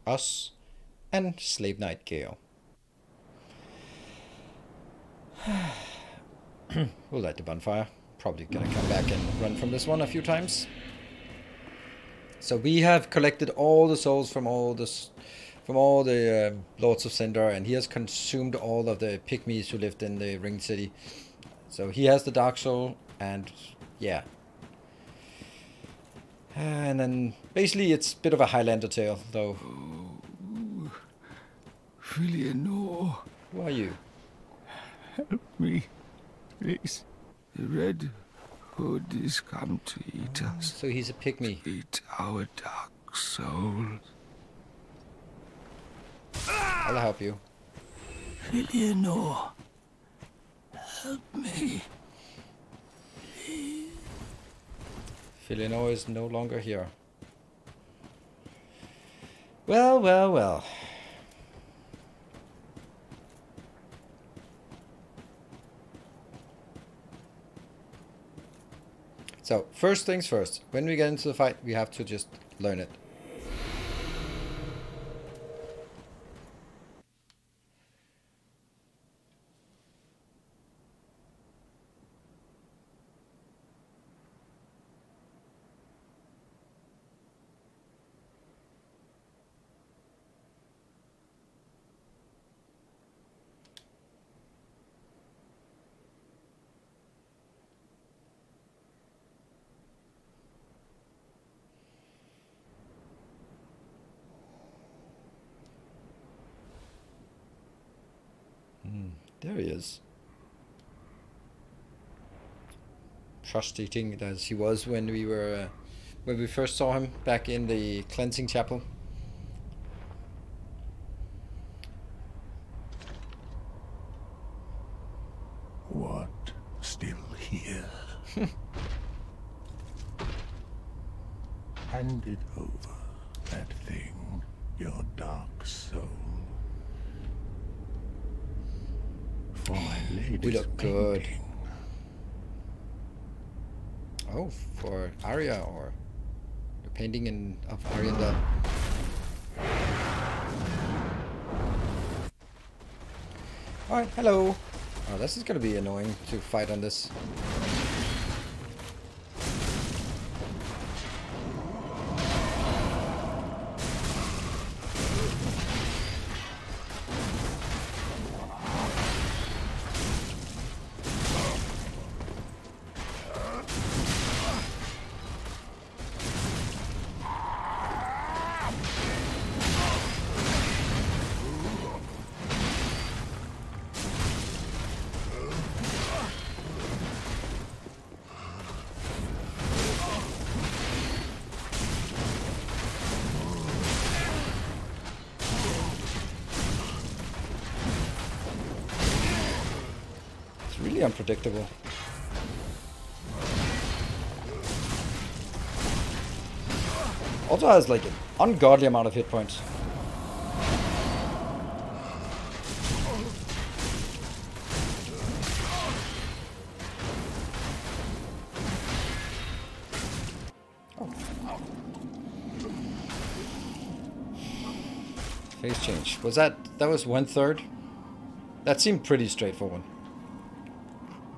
[SPEAKER 1] Us and Slave Knight Gale. We'll light the bonfire. Probably gonna come back and run from this one a few times. So we have collected all the souls from all the Lords of Cinder, and he has consumed all of the pygmies who lived in the Ring City. So he has the Dark Soul, and yeah. And then basically it's a bit of a Highlander tale, though.
[SPEAKER 6] Oh, Filianor,
[SPEAKER 1] Who are you?
[SPEAKER 6] help me, please. The Red Hood is come to eat us.
[SPEAKER 1] So he's a pygmy.
[SPEAKER 6] Eat our dark souls.
[SPEAKER 1] I'll help you.
[SPEAKER 6] Filianor, help me.
[SPEAKER 1] Filianor is no longer here. Well, well, well. So, first things first. When we get into the fight, we have to just learn it. There he is. Trust-eating as he was when we first saw him back in the cleansing chapel.
[SPEAKER 6] What? Still here? Hand it over, that thing, your dark soul. For my lady's
[SPEAKER 1] We look good.
[SPEAKER 6] painting.
[SPEAKER 1] Oh, for Arya, or the painting of Arianda. Alright, hello. Oh, this is gonna be annoying to fight on this. Pretty unpredictable. Also has like an ungodly amount of hit points. Phase change. Was that was 1/3? That seemed pretty straightforward.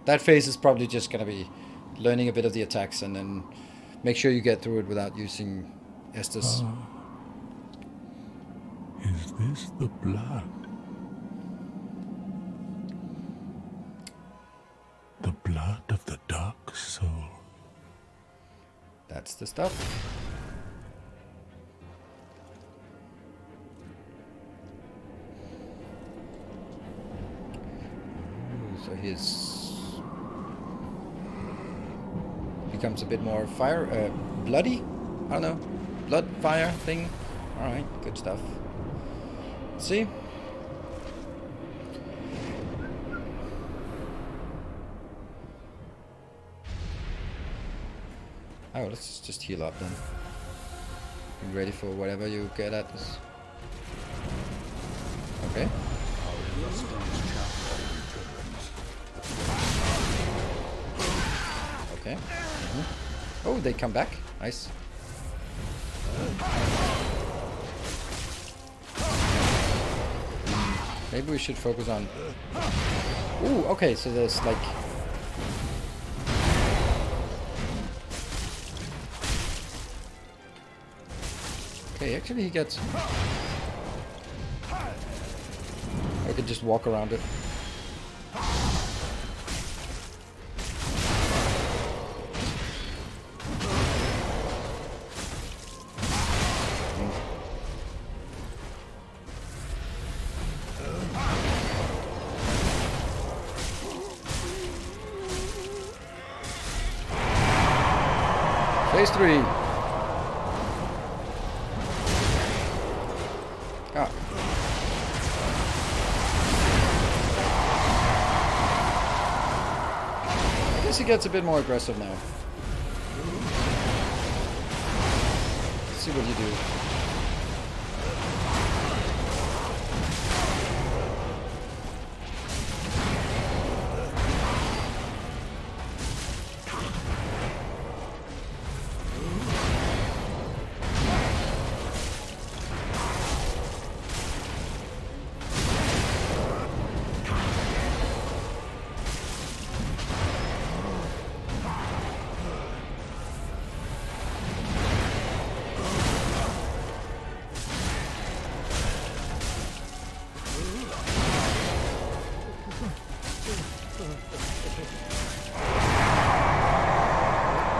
[SPEAKER 1] That phase is probably just gonna be learning a bit of the attacks and then make sure you get through it without using Estus.
[SPEAKER 6] Is this the blood? The blood of the dark soul.
[SPEAKER 1] That's the stuff. So his becomes a bit more fire, bloody. I don't know, blood fire thing. All right, good stuff. Let's see. Oh, let's just heal up then. Be ready for whatever you get at this. Okay. Okay. Oh, they come back. Nice. Maybe we should focus on... Ooh, okay, so there's like... Okay, actually he gets... I could just walk around it. Phase 3. Ah. I guess he gets a bit more aggressive now. Let's see what you do.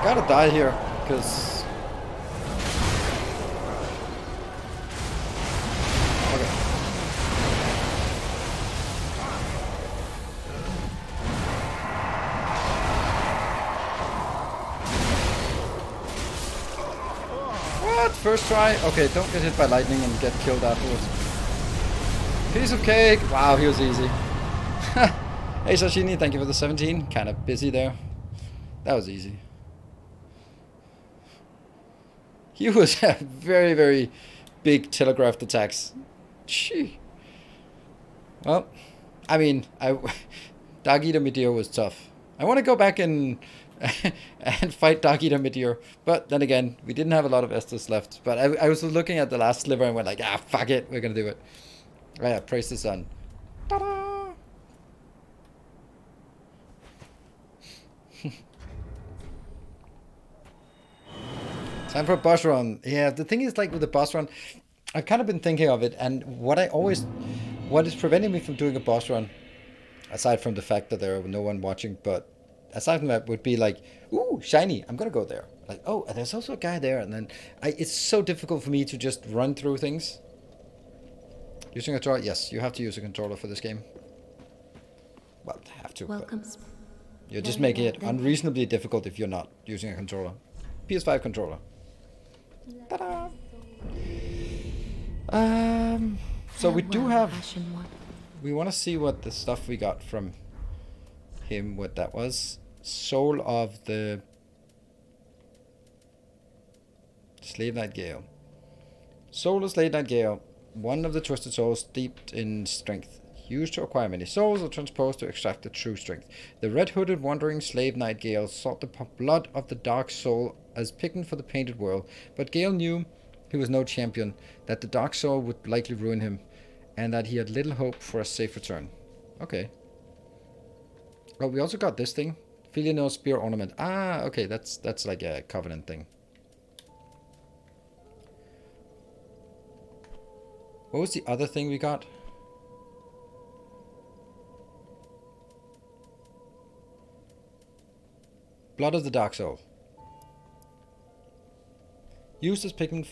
[SPEAKER 1] Gotta die here, because... Okay. What? First try? Okay, don't get hit by lightning and get killed afterwards. Piece of cake! Wow, he was easy. Hey Sashini, thank you for the 17. Kind of busy there. That was easy. He was a very, very big telegraphed attacks. Gee. Well, I mean, Dark Eater Meteor was tough. I want to go back and and fight Dark Eater Meteor, but then again, we didn't have a lot of Estus left. But I was looking at the last sliver and went like, ah, fuck it, we're gonna do it. Oh yeah, praise the sun. Ta-da! Time for a boss run. Yeah, the thing is, like with the boss run, I've kind of been thinking of it, and what is preventing me from doing a boss run, aside from the fact that there are no one watching, but aside from that would be like, ooh, shiny, I'm gonna go there. Like, oh, there's also a guy there, and then it's so difficult for me to just run through things. Using a controller? Yes, you have to use a controller for this game. Well, have to.
[SPEAKER 3] Welcome.
[SPEAKER 1] You're just making it unreasonably difficult if you're not using a controller. PS5 controller. Ta-da! So we do have... We want to see what the stuff we got from him what that was. Soul of the Slave Knight Gale. Soul of Slave Knight Gale. One of the twisted souls steeped in strength. Used to acquire many souls or transposed to extract the true strength. The red-hooded wandering Slave Knight Gale sought the blood of the dark soul as picking for the painted world. But Gale knew he was no champion, that the dark soul would likely ruin him, and that he had little hope for a safe return. Okay. Oh, we also got this thing. Filial Spear Ornament. Ah, okay, that's like a covenant thing. What was the other thing we got? Blood of the Dark Soul. Used as pigment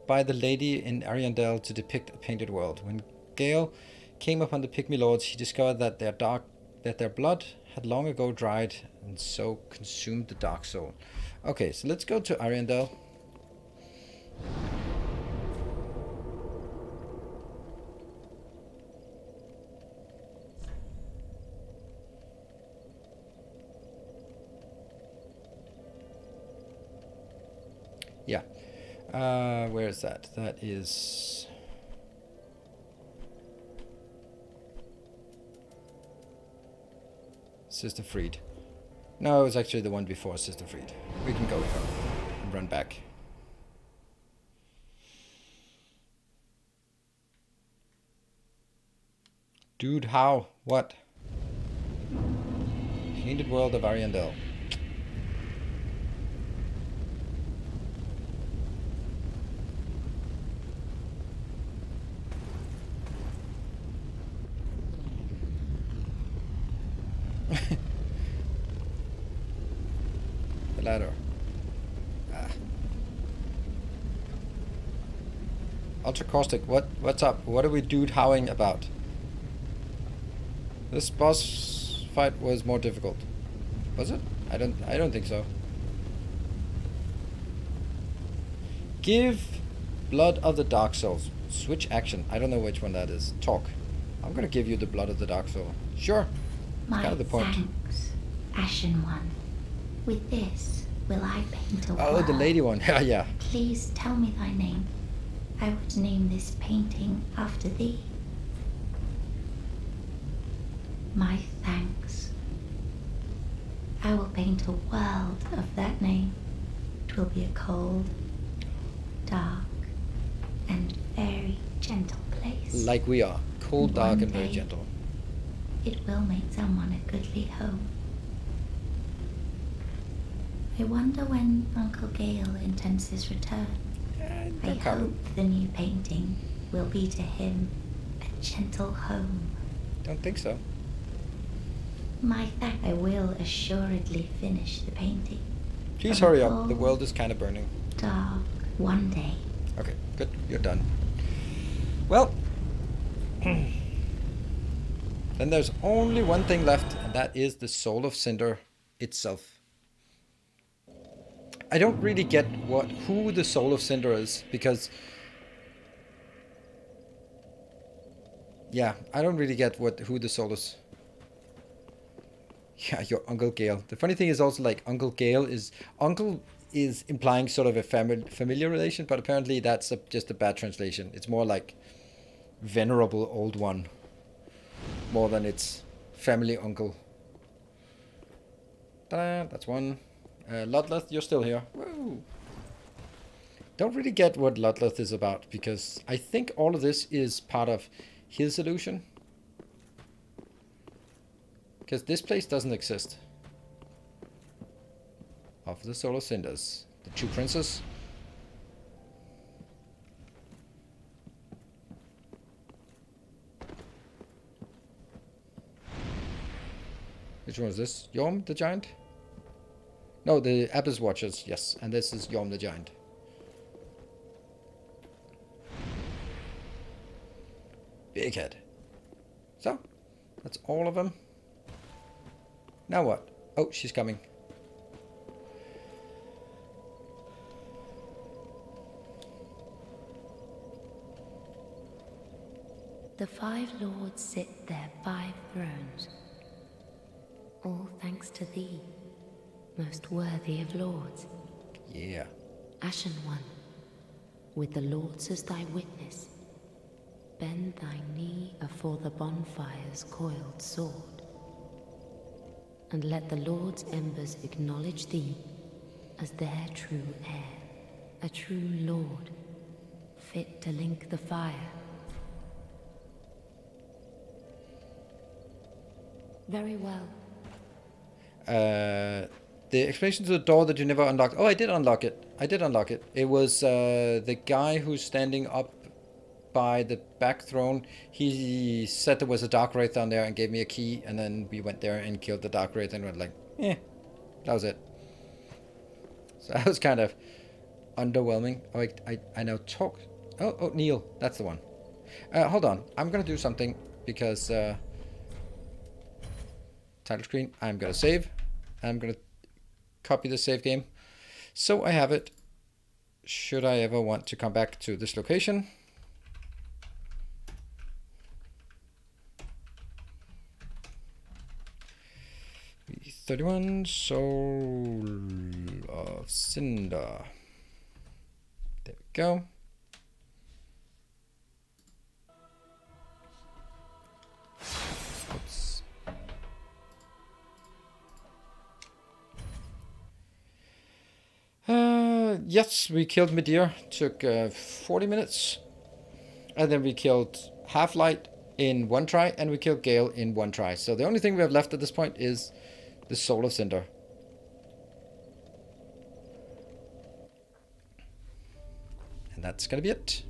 [SPEAKER 1] by the lady in Ariandel to depict a painted world. When Gale came upon the Pygmy Lords, he discovered that their blood had long ago dried and so consumed the Dark Soul. Okay, so let's go to Ariandel. Yeah. Where is that? That is... Sister Fried. No, it was actually the one before Sister Fried. We can go with her and run back. Dude, how? What? Painted World of Ariandel. The ladder. Ah. Ultra caustic. What's up? What are we dude howling about? This boss fight was more difficult. Was it? I don't think so. Give Blood of the Dark Souls. Switch action. I don't know which one that is. Talk. I'm gonna give you the Blood of the Dark Soul. Sure.
[SPEAKER 7] My
[SPEAKER 1] kind of the point.
[SPEAKER 7] Thanks, Ashen One. With this, will I paint a
[SPEAKER 1] Oh, the
[SPEAKER 7] world?
[SPEAKER 1] lady one. Yeah.
[SPEAKER 7] Please tell me thy name. I would name this painting after thee. My thanks. I will paint a world of that name. It will be a cold, dark, and very gentle place.
[SPEAKER 1] Like we are. Cold,
[SPEAKER 7] And
[SPEAKER 1] dark,
[SPEAKER 7] one
[SPEAKER 1] and very
[SPEAKER 7] day,
[SPEAKER 1] gentle.
[SPEAKER 7] It will make someone a goodly home. I wonder when Uncle Gale intends his return. I hope the new painting will be to him a gentle home.
[SPEAKER 1] Don't think so.
[SPEAKER 7] I will assuredly finish the painting.
[SPEAKER 1] Please
[SPEAKER 7] From
[SPEAKER 1] hurry up. The
[SPEAKER 7] cold,
[SPEAKER 1] world is kind of burning.
[SPEAKER 7] dark, one day.
[SPEAKER 1] Okay, good. You're done. Well, then there's only one thing left, and that is the Soul of Cinder itself. I don't really get who the Soul of Cinder is, because yeah, I don't really get who the Soul is. Yeah, your Uncle Gale. The funny thing is also, like, Uncle is implying sort of a familiar relation, but apparently that's just a bad translation. It's more like venerable old one, more than it's family uncle. Ta-da, that's one. Ludleth, you're still here. Woo. Don't really get what Ludleth is about, because I think all of this is part of his illusion. Because this place doesn't exist. Of the Soul of Cinders. The two princes. Which one is this? Yom the Giant? No, the Abyss Watchers, yes. And this is Yom the Giant. Big head. So, that's all of them. Now what? Oh, she's coming.
[SPEAKER 3] The 5 lords sit their 5 thrones. All thanks to thee, most worthy of lords.
[SPEAKER 1] Yeah.
[SPEAKER 3] Ashen One, with the lords as thy witness, bend thy knee afore the bonfire's coiled sword, and let the lord's embers acknowledge thee as their true heir, a true lord, fit to link the fire. Very well.
[SPEAKER 1] The explanation to the door that you never unlocked. Oh, I did unlock it. I did unlock it. It was the guy who's standing up by the back throne. He said there was a dark wraith down there and gave me a key, and then we went there and killed the dark wraith and went like, that was it. So that was kind of underwhelming. Oh, I now talk. Oh, Neil, that's the one. Hold on, I'm gonna do something because title screen. I'm gonna save. I'm gonna copy the save game, so I have it. Should I ever want to come back to this location? V31 Soul of Cinder. There we go. Oops. Yes, we killed Medir. Took 40 minutes. And then we killed Half-Light in one try, and we killed Gale in one try. So the only thing we have left at this point is the Soul of Cinder. And that's gonna be it.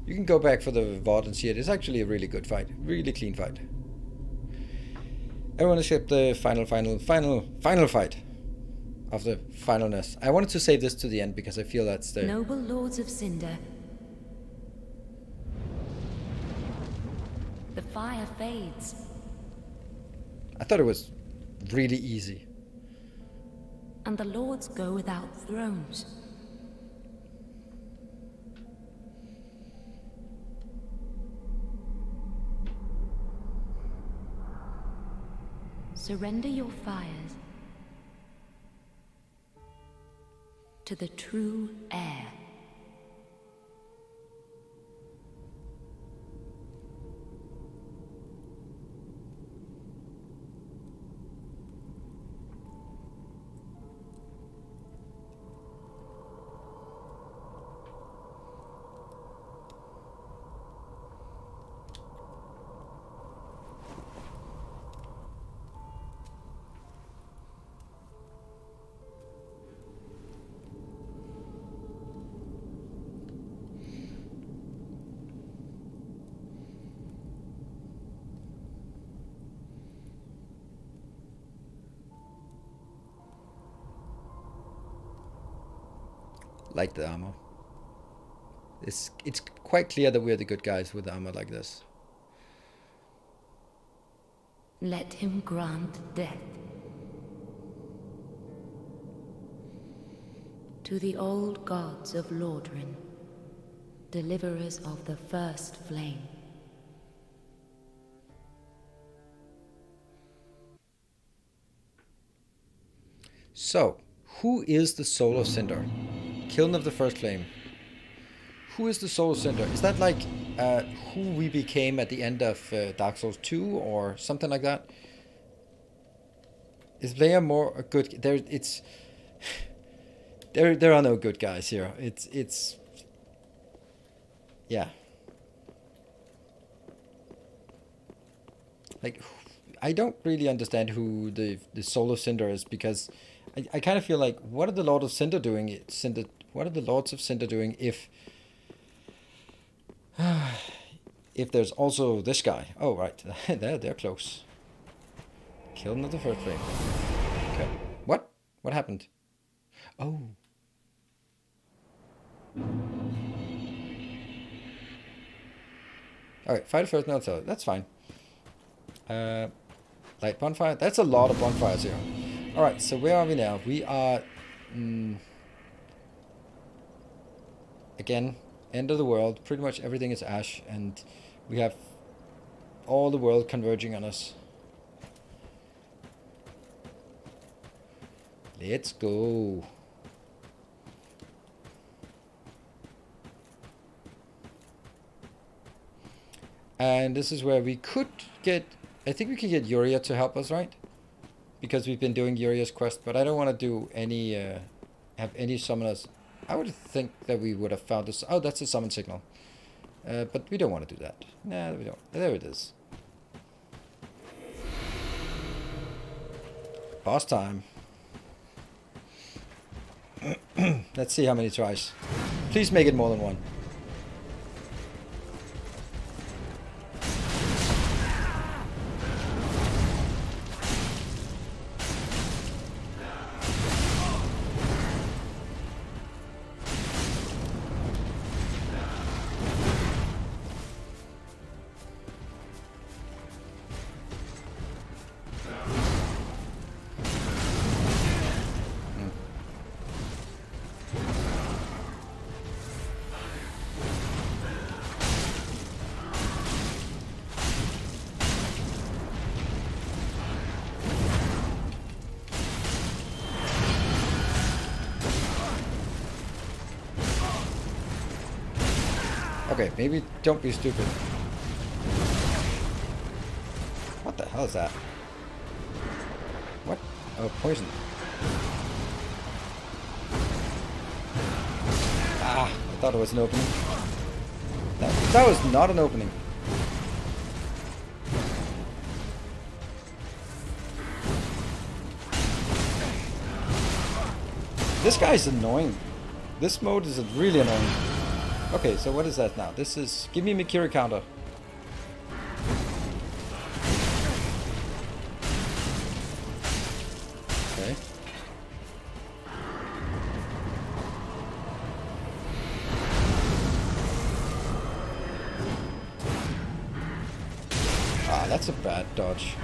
[SPEAKER 1] You can go back for the VOD and see it. It's actually a really good fight. Really clean fight. Everyone except the final fight of the finalness. I wanted to save this to the end because I feel that's the...
[SPEAKER 3] Noble lords of Cinder, the fire fades.
[SPEAKER 1] I thought it was really easy.
[SPEAKER 3] And the lords go without thrones. Surrender your fires to the true heir.
[SPEAKER 1] Like the armor. It's quite clear that we're the good guys with armor like this.
[SPEAKER 3] Let him grant death to the old gods of Lordran, deliverers of the first flame.
[SPEAKER 1] So, who is the Soul of Cinder? Kiln of the First Flame. Who is the Soul of Cinder? Is that like who we became at the end of Dark Souls 2 or something like that? Is Leia more a good... There are no good guys here. It's yeah. Like, I don't really understand who the Soul of Cinder is, because I kind of feel like, what are the Lords of Cinder doing? What are the Lords of Cinder doing if there's also this guy? Oh, right. they're close. Kiln of the First Flame. Okay. What? What happened? Oh. Alright, fight first, now tell it. That's fine. Light bonfire. That's a lot of bonfires here. Alright, so where are we now? We are... again, end of the world. Pretty much everything is ash, and we have all the world converging on us. Let's go. And this is where we could get... I think we can get Yuria to help us, right? Because we've been doing Yuria's quest, but I don't want to do any... have any summoners. I would think that we would have found this... Oh, that's a summon signal. But we don't want to do that. Nah, we don't. There it is. Boss time. Let's see how many tries. Please make it more than one. Okay, maybe don't be stupid. What the hell is that? What? Oh, poison. Ah, I thought it was an opening. That was not an opening. This guy's annoying. This mode is really annoying. Okay, so what is that now? This is... Give me Mikiri counter. Okay. Ah, that's a bad dodge.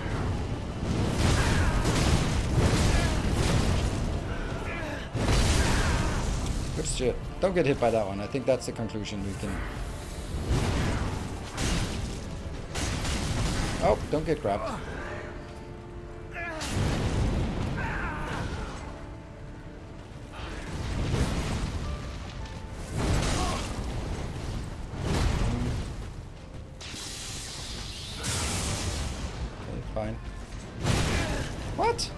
[SPEAKER 1] Good shit. Don't get hit by that one. I think that's the conclusion we can... Oh, don't get grabbed. Okay, fine. What?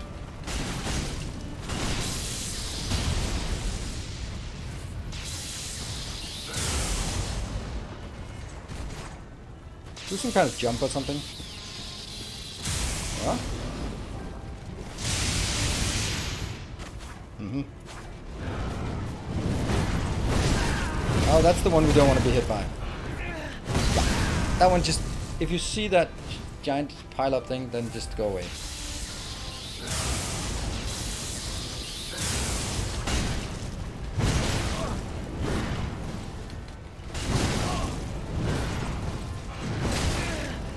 [SPEAKER 1] Do some kind of jump or something. Yeah? Mm-hmm. Oh, that's the one we don't want to be hit by. That one just... If you see that giant pile-up thing, then just go away.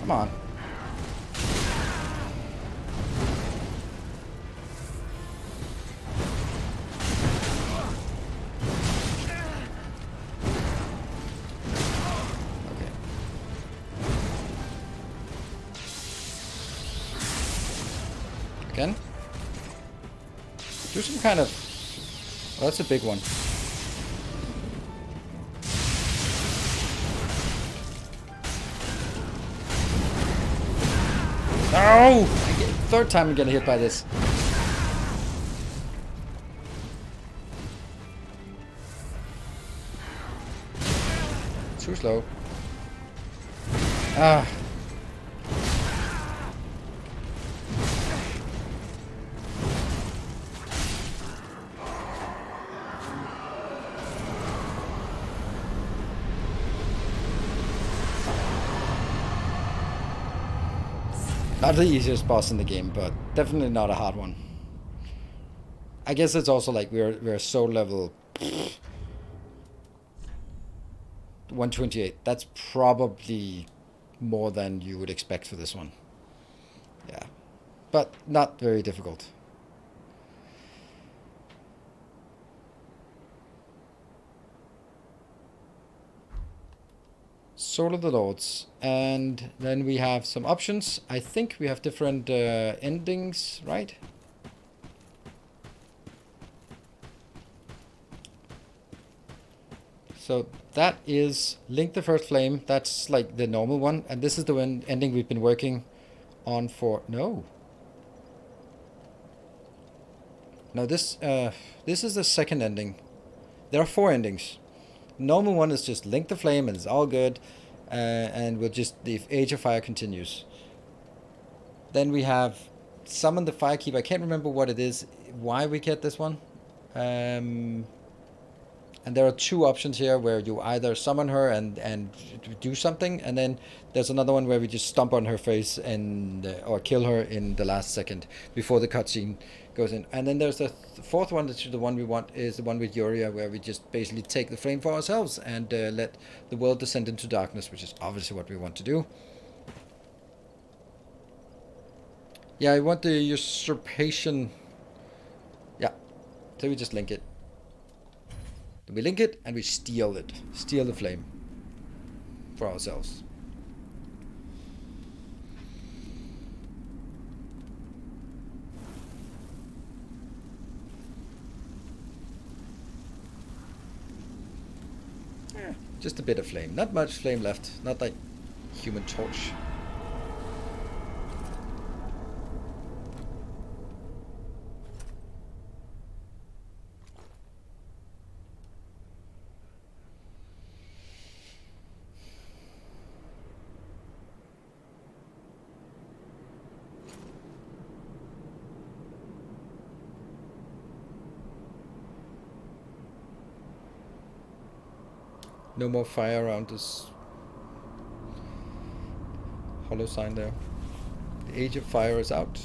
[SPEAKER 1] Come on. Okay. Again? Do some kind of... Oh, that's a big one. No! Third time I'm getting hit by this. Too slow. Ah. Not the easiest boss in the game, but definitely not a hard one. I guess it's also like we're soul level 128. That's probably more than you would expect for this one. Yeah, but not very difficult. Soul of the Lords, and then we have some options. I think we have different endings, right? So that is Link the First Flame. That's like the normal one. And this is the one ending we've been working on for... No. No, this is the second ending. There are 4 endings. Normal one is just Link the Flame and it's all good. And we'll just... The Age of Fire continues. Then we have Summon the Firekeeper. I can't remember what it is. Why we get this one. And there are 2 options here where you either summon her and do something, and then there's another one where we just stomp on her face and or kill her in the last second before the cutscene goes in. And then there's the 4th one, that's the one we want, is the one with Yuria, where we just basically take the flame for ourselves and let the world descend into darkness, which is obviously what we want to do. Yeah, I want the usurpation. Yeah, so we just link it. We link it and we steal it. Steal the flame for ourselves. Yeah, just a bit of flame. Not much flame left. Not like Human Torch. No more fire around this hollow sign there. The Age of Fire is out.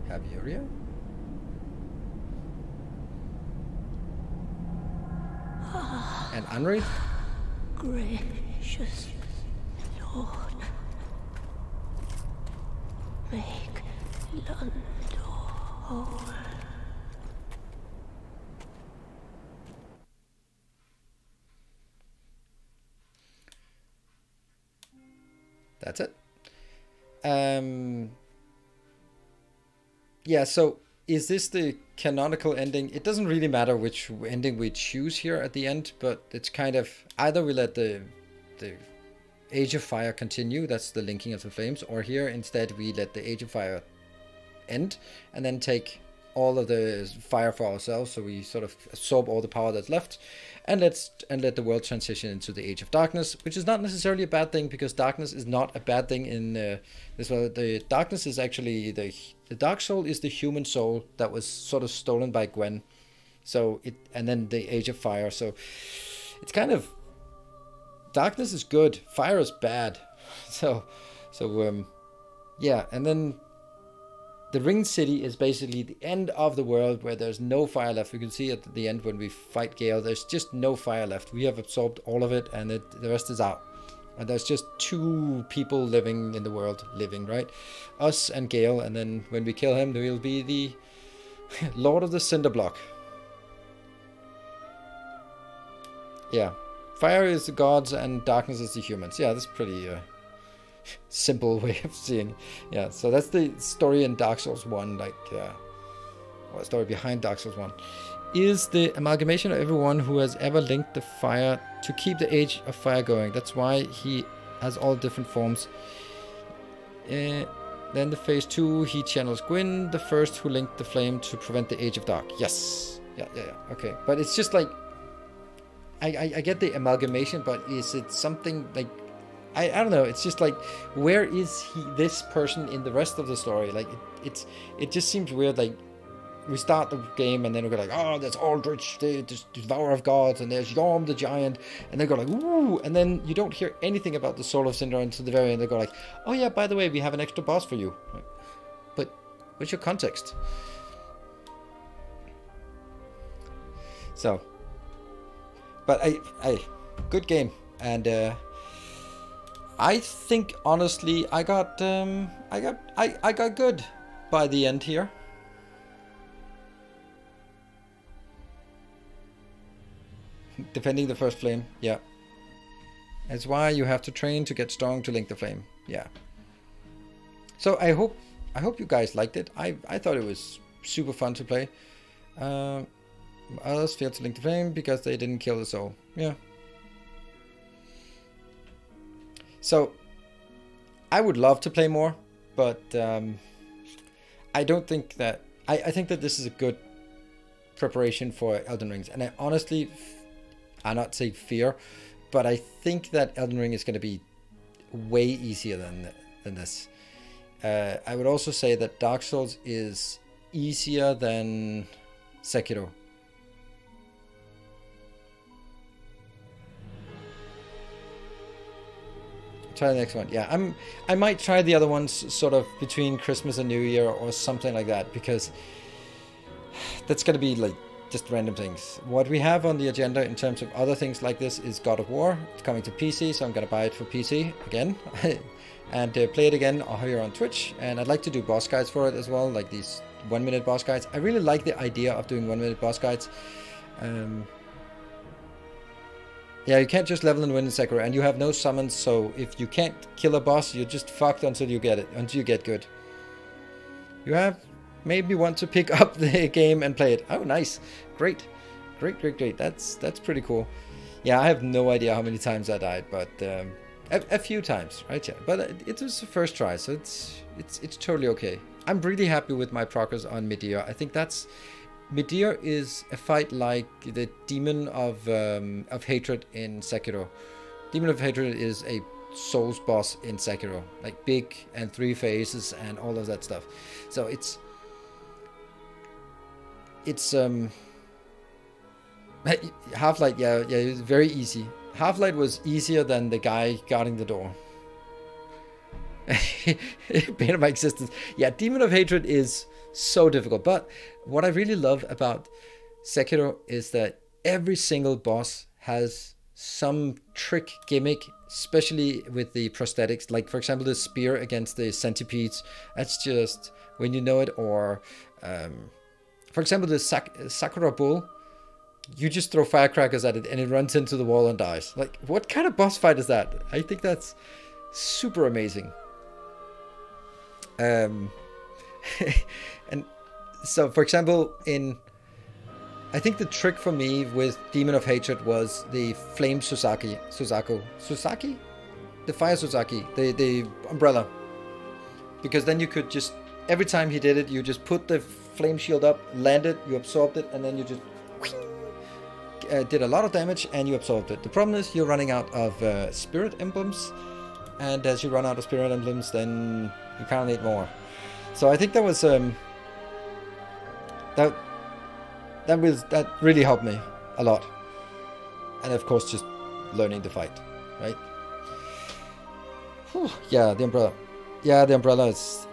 [SPEAKER 1] Have Yuria? And Anri?
[SPEAKER 3] Gracious Lord, make London whole.
[SPEAKER 1] That's it. Yeah, so is this the canonical ending? It doesn't really matter which ending we choose here at the end, but it's kind of either we let the Age of Fire continue, that's the linking of the flames, or here instead we let the Age of Fire end and then take all of the fire for ourselves, so we sort of absorb all the power that's left, and let the world transition into the Age of Darkness, which is not necessarily a bad thing, because darkness is not a bad thing in this world. The darkness is actually the dark soul is the human soul that was sort of stolen by Gwen, so it, and then the Age of Fire, so it's kind of, darkness is good, fire is bad. So yeah, and then the Ringed City is basically the end of the world where there's no fire left. We can see at the end when we fight Gale, there's just no fire left. We have absorbed all of it, and the rest is out. And there's just 2 people living in the world, right? Us and Gale, and then when we kill him, we'll be the Lord of the Cinder Block. Yeah. Fire is the gods and darkness is the humans. Yeah, that's pretty simple way of seeing. Yeah, so that's the story in Dark Souls 1, like or story behind Dark Souls 1 is the amalgamation of everyone who has ever linked the fire to keep the Age of Fire going. That's why he has all different forms. Then the phase 2, he channels Gwyn, the first who linked the flame to prevent the Age of Dark. Yes. Yeah. Okay, but it's just like I get the amalgamation, but is it something like I don't know, it's just like, where is this person in the rest of the story? Like, it just seems weird, like, we start the game and then we go like, oh, there's Aldrich, the Devourer of Gods, and there's Yorm the Giant, and they go like, ooh, and then you don't hear anything about the Soul of Cinder until the very end. They go like, oh yeah, by the way, we have an extra boss for you. Like, but what's your context? So, but I good game, and I think honestly I got good by the end here. Defending the first flame, yeah. That's why you have to train to get strong to link the flame, yeah. So I hope I hope you guys liked it. I thought it was super fun to play. Others failed to link the flame because they didn't kill the soul. Yeah. So, I would love to play more, but I don't think that... I think that this is a good preparation for Elden Rings. And I honestly, I not say fear, but I think that Elden Ring is going to be way easier than this. I would also say that Dark Souls is easier than Sekiro. Try the next one. Yeah, I might try the other ones sort of between Christmas and New Year or something like that, because that's going to be like just random things. What we have on the agenda in terms of other things like this is God of War. It's coming to PC, so I'm going to buy it for PC again and play it again here on Twitch. And I'd like to do boss guides for it as well, like these 1-minute boss guides. I really like the idea of doing 1-minute boss guides. Yeah, you can't just level and win in Sekiro, and you have no summons, so if you can't kill a boss, you're just fucked until you get it, until you get good. You have maybe want to pick up the game and play it. Oh, nice. Great. Great. That's pretty cool. Yeah, I have no idea how many times I died, but a few times, right? Yeah. But it was the first try, so it's totally okay. I'm really happy with my progress on Medea. I think that's... Medea is a fight like the Demon of Hatred in Sekiro. Demon of Hatred is a Souls boss in Sekiro, like big and 3 phases and all of that stuff. So it's Half-Light. Yeah, it's very easy. Half-Light was easier than the guy guarding the door. Bane of my existence. Yeah, Demon of Hatred is so difficult, but what I really love about Sekiro is that every single boss has some trick gimmick, especially with the prosthetics, like for example the spear against the centipedes. That's just when you know it. Or for example the Sakura bull, you just throw firecrackers at it and it runs into the wall and dies. Like, what kind of boss fight is that? I think that's super amazing. And so, for example, I think the trick for me with Demon of Hatred was the Flame Susaki? The Fire Susaki, the umbrella. Because then you could just, every time he did it, you just put the flame shield up, landed, you absorbed it, and then you just did a lot of damage and you absorbed it. The problem is you're running out of spirit emblems, and as you run out of spirit emblems, then you kind of need more. So I think that was that really helped me a lot. And of course, just learning the fight, right? Whew. Yeah, the umbrella. Yeah, the umbrella is...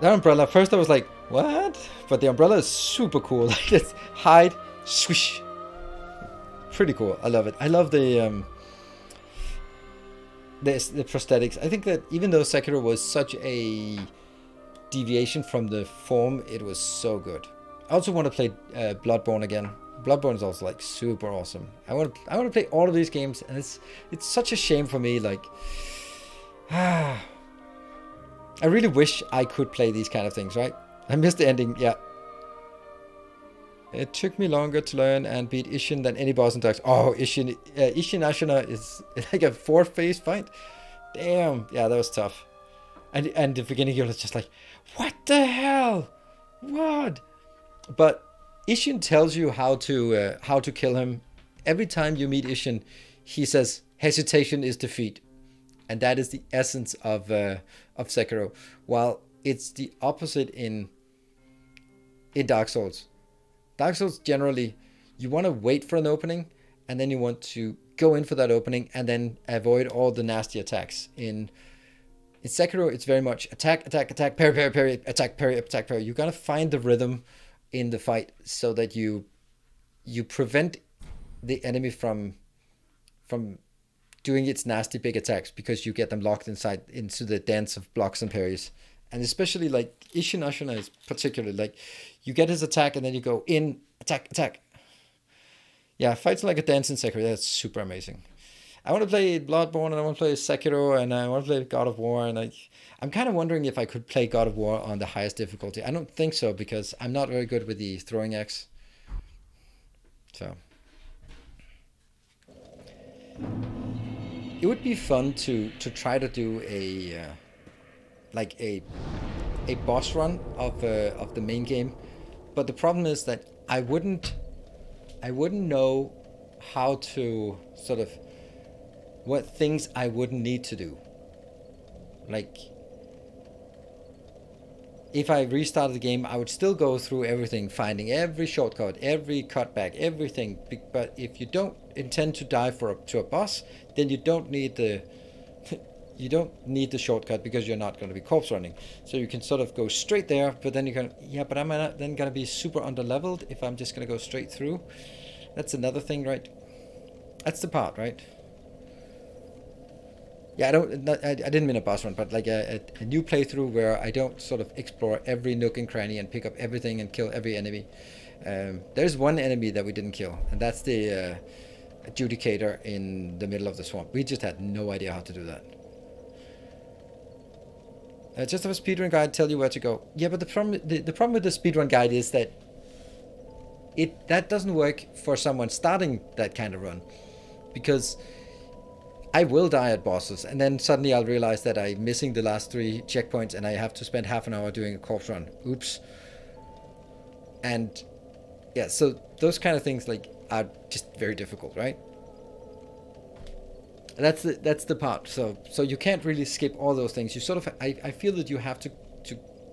[SPEAKER 1] That umbrella, first I was like, what? But the umbrella is super cool. Like, it's hide, swish. Pretty cool. I love it. I love the prosthetics. I think that even though Sekiro was such a deviation from the form, it was so good. I also want to play Bloodborne again. Bloodborne is also like super awesome. I want to play all of these games, and it's such a shame for me. Like, I really wish I could play these kind of things, right? I missed the ending. Yeah. It took me longer to learn and beat Ishin than any boss in Dark Souls. Oh, Ishin Ashina is like a 4th phase fight. Damn. Yeah, that was tough. And the beginning you're just like, what the hell? What? But Ishin tells you how to kill him. Every time you meet Ishin, he says hesitation is defeat, and that is the essence of Sekiro. While it's the opposite in Dark Souls. Dark Souls generally, you want to wait for an opening, and then you want to go in for that opening and then avoid all the nasty attacks. In Sekiro, it's very much attack, parry, attack, parry. You gotta find the rhythm in the fight so that you prevent the enemy from doing its nasty big attacks, because you get them locked into the dance of blocks and parries. And especially like Ishin Ashina is particularly like, you get his attack and then you go in, attack. Yeah, fights like a dance in Sekiro. That's super amazing. I want to play Bloodborne, and I want to play Sekiro, and I want to play God of War, and I'm kind of wondering if I could play God of War on the highest difficulty. I don't think so, because I'm not very good with the throwing axe. So it would be fun to try to do a like a boss run of the main game, but the problem is that I wouldn't know how to sort of what things I wouldn't need to do. Like, if I restarted the game, I would still go through everything, finding every shortcut, every cutback, everything. But if you don't intend to die to a boss, then you don't need the shortcut, because you're not going to be corpse running. So you can sort of go straight there, but then you're going to, yeah, but am I not then going to be super underleveled if I'm just going to go straight through? That's another thing, right? That's the part, right? Yeah, I didn't mean a boss run, but like a new playthrough where I don't sort of explore every nook and cranny and pick up everything and kill every enemy. There's one enemy that we didn't kill, and that's the adjudicator in the middle of the swamp. We just had no idea how to do that. Just have a speedrun guide tell you where to go. Yeah, but the problem with the speedrun guide is that that doesn't work for someone starting that kind of run, because I will die at bosses, and then suddenly I'll realize that I'm missing the last 3 checkpoints, and I have to spend half an hour doing a corpse run. Oops. And yeah, so those kind of things like are just very difficult, right? And that's the part. So you can't really skip all those things. You sort of I feel that you have to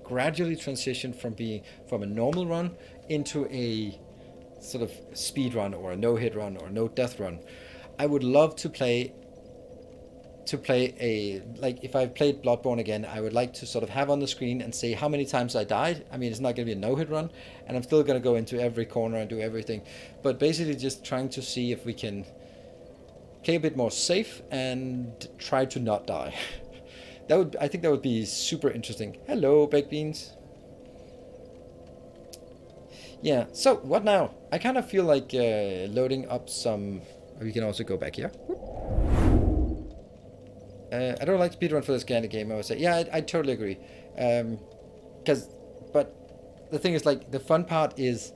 [SPEAKER 1] gradually transition from a normal run into a sort of speed run, or a no hit run, or no death run. I would love to play a, like, if I played Bloodborne again, I would like to sort of have on the screen and say how many times I died. I mean, it's not going to be a no-hit run, and I'm still going to go into every corner and do everything, but basically just trying to see if we can play a bit more safe and try to not die. I think that would be super interesting. Hello, baked beans. Yeah, so what now? I kind of feel like loading up some. We can also go back here. I don't like speedrun for this kind of game, I would say. Yeah, I totally agree. But the thing is, like, the fun part is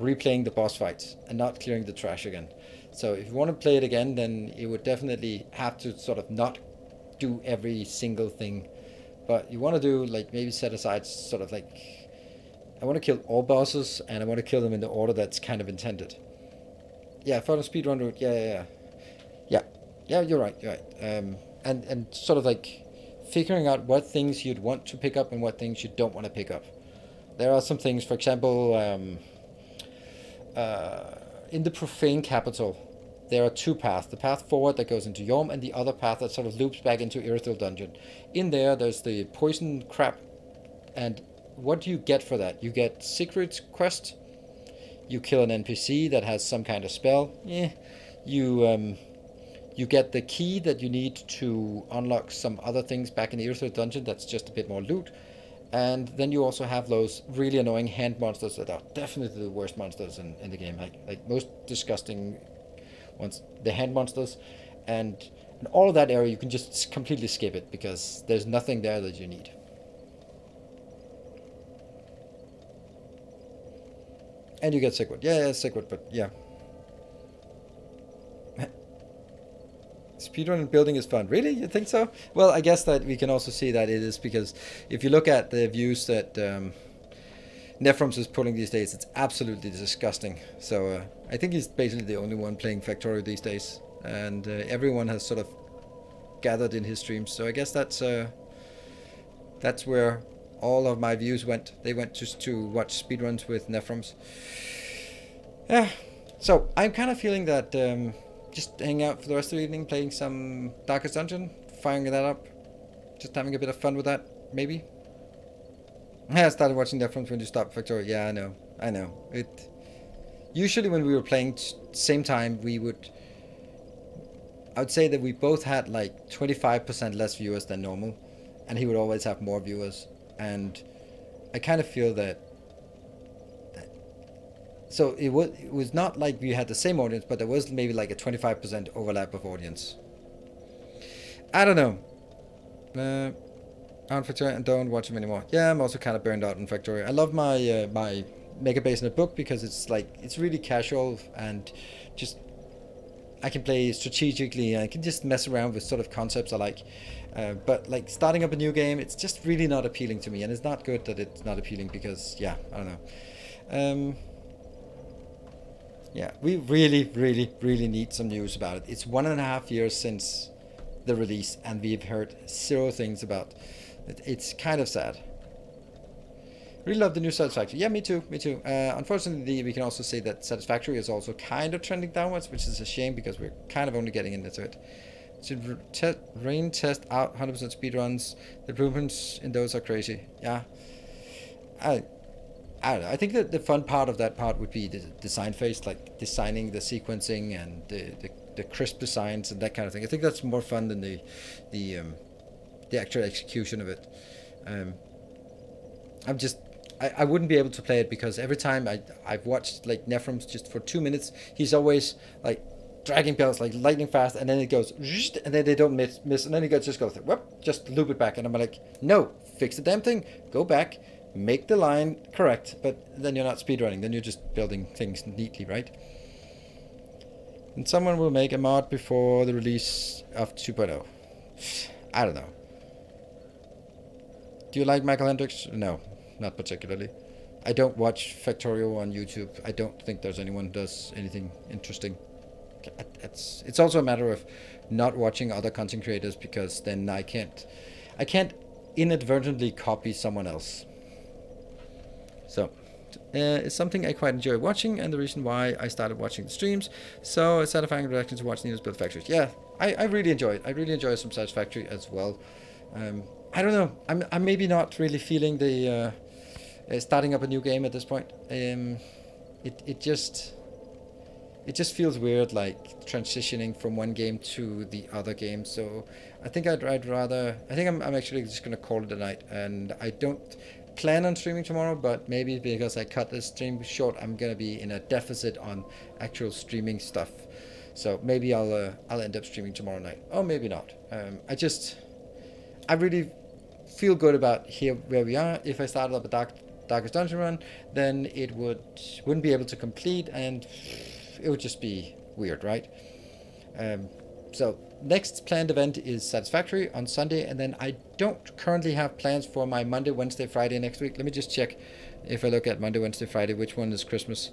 [SPEAKER 1] replaying the boss fights and not clearing the trash again. So if you want to play it again, then you would definitely have to sort of not do every single thing. But you want to do, like, maybe set aside sort of like, I want to kill all bosses, and I want to kill them in the order that's kind of intended. Yeah, follow speedrun route. Yeah, you're right. And sort of like figuring out what things you'd want to pick up and what things you don't want to pick up. There are some things, for example, in the Profane Capital, there are 2 paths. The path forward that goes into Yom, and the other path that sort of loops back into Irithyll Dungeon. In there's the poison crap, and what do you get for that? You get secret quest. You kill an NPC that has some kind of spell. You get the key that you need to unlock some other things back in the Irithyll Dungeon. That's just a bit more loot. And then you also have those really annoying hand monsters that are definitely the worst monsters in the game. Like most disgusting ones, the hand monsters. And in all of that area, you can just completely skip it, because there's nothing there that you need. And you get Sigurd. Yeah, Sigurd, but yeah. Speedrun and building is fun. Really? You think so? Well, I guess that we can also see that it is, because if you look at the views that Nefrums is pulling these days, it's absolutely disgusting. So I think he's basically the only one playing Factorio these days. And everyone has sort of gathered in his streams. So I guess that's where all of my views went. They went just to watch speedruns with Nefrums. Yeah. So I'm kind of feeling that just hang out for the rest of the evening, playing some Darkest Dungeon, firing that up, just having a bit of fun with that, maybe. I started watching Nefrums when you stopped Factorio. Yeah, I know. It usually when we were playing same time, I would say that we both had like 25% less viewers than normal, and he would always have more viewers. And I kind of feel that so it was not like we had the same audience, but there was maybe like a 25% overlap of audience. I don't know. On Factorio and don't watch them anymore. Yeah, I'm also kind of burned out on Factorio. I love my my Mega Base in a book because it's like it's really casual and just I can play strategically and I can just mess around with sort of concepts I like. But like starting up a new game, it's just really not appealing to me, and it's not good that it's not appealing because yeah, I don't know. Yeah, we really need some news about it. It's 1.5 years since the release, and we've heard 0 things about it. It's kind of sad. Really love the new Satisfactory. Yeah, me too. Unfortunately, we can also say that Satisfactory is also kind of trending downwards, which is a shame because we're kind of only getting into it. Should rain test out 100% speedruns. The improvements in those are crazy. Yeah. I don't know. I think that the fun part of that part would be the design phase, like designing the sequencing and the crisp designs and that kind of thing. I think that's more fun than the actual execution of it. I wouldn't be able to play it because every time I've watched like Nephrum's just for 2 minutes, he's always like dragging bells like lightning fast, and then it goes, and then they don't miss, and then he just goes, whoop, just loop it back, and I'm like, no, fix the damn thing, go back, make the line correct, but then you're not speedrunning, then you're just building things neatly, right? And someone will make a mod before the release of 2.0. I don't know. Do you like Michael Hendricks? No, not particularly. I don't watch Factorio on YouTube. I don't think there's anyone who does anything interesting. It's also a matter of not watching other content creators because then I can't inadvertently copy someone else. So it's something I quite enjoy watching, and the reason why I started watching the streams. So a satisfying reaction to watch Nina's build factories. Yeah, I really enjoy it. I really enjoy some Satisfactory as well. I don't know. I'm maybe not really feeling the starting up a new game at this point. It just feels weird, like transitioning from one game to the other game. So I think I'd rather. I think I'm actually just gonna call it a night, and I don't plan on streaming tomorrow, but maybe because I cut this stream short, I'm gonna be in a deficit on actual streaming stuff. So maybe I'll end up streaming tomorrow night, or maybe not. I really feel good about here where we are. If I started up a Darkest Dungeon run, then it wouldn't be able to complete, and it would just be weird, right? So next planned event is Satisfactory on Sunday, and then I don't currently have plans for my Monday, Wednesday, Friday next week. Let me just check if I look at Monday, Wednesday, Friday, which one is Christmas,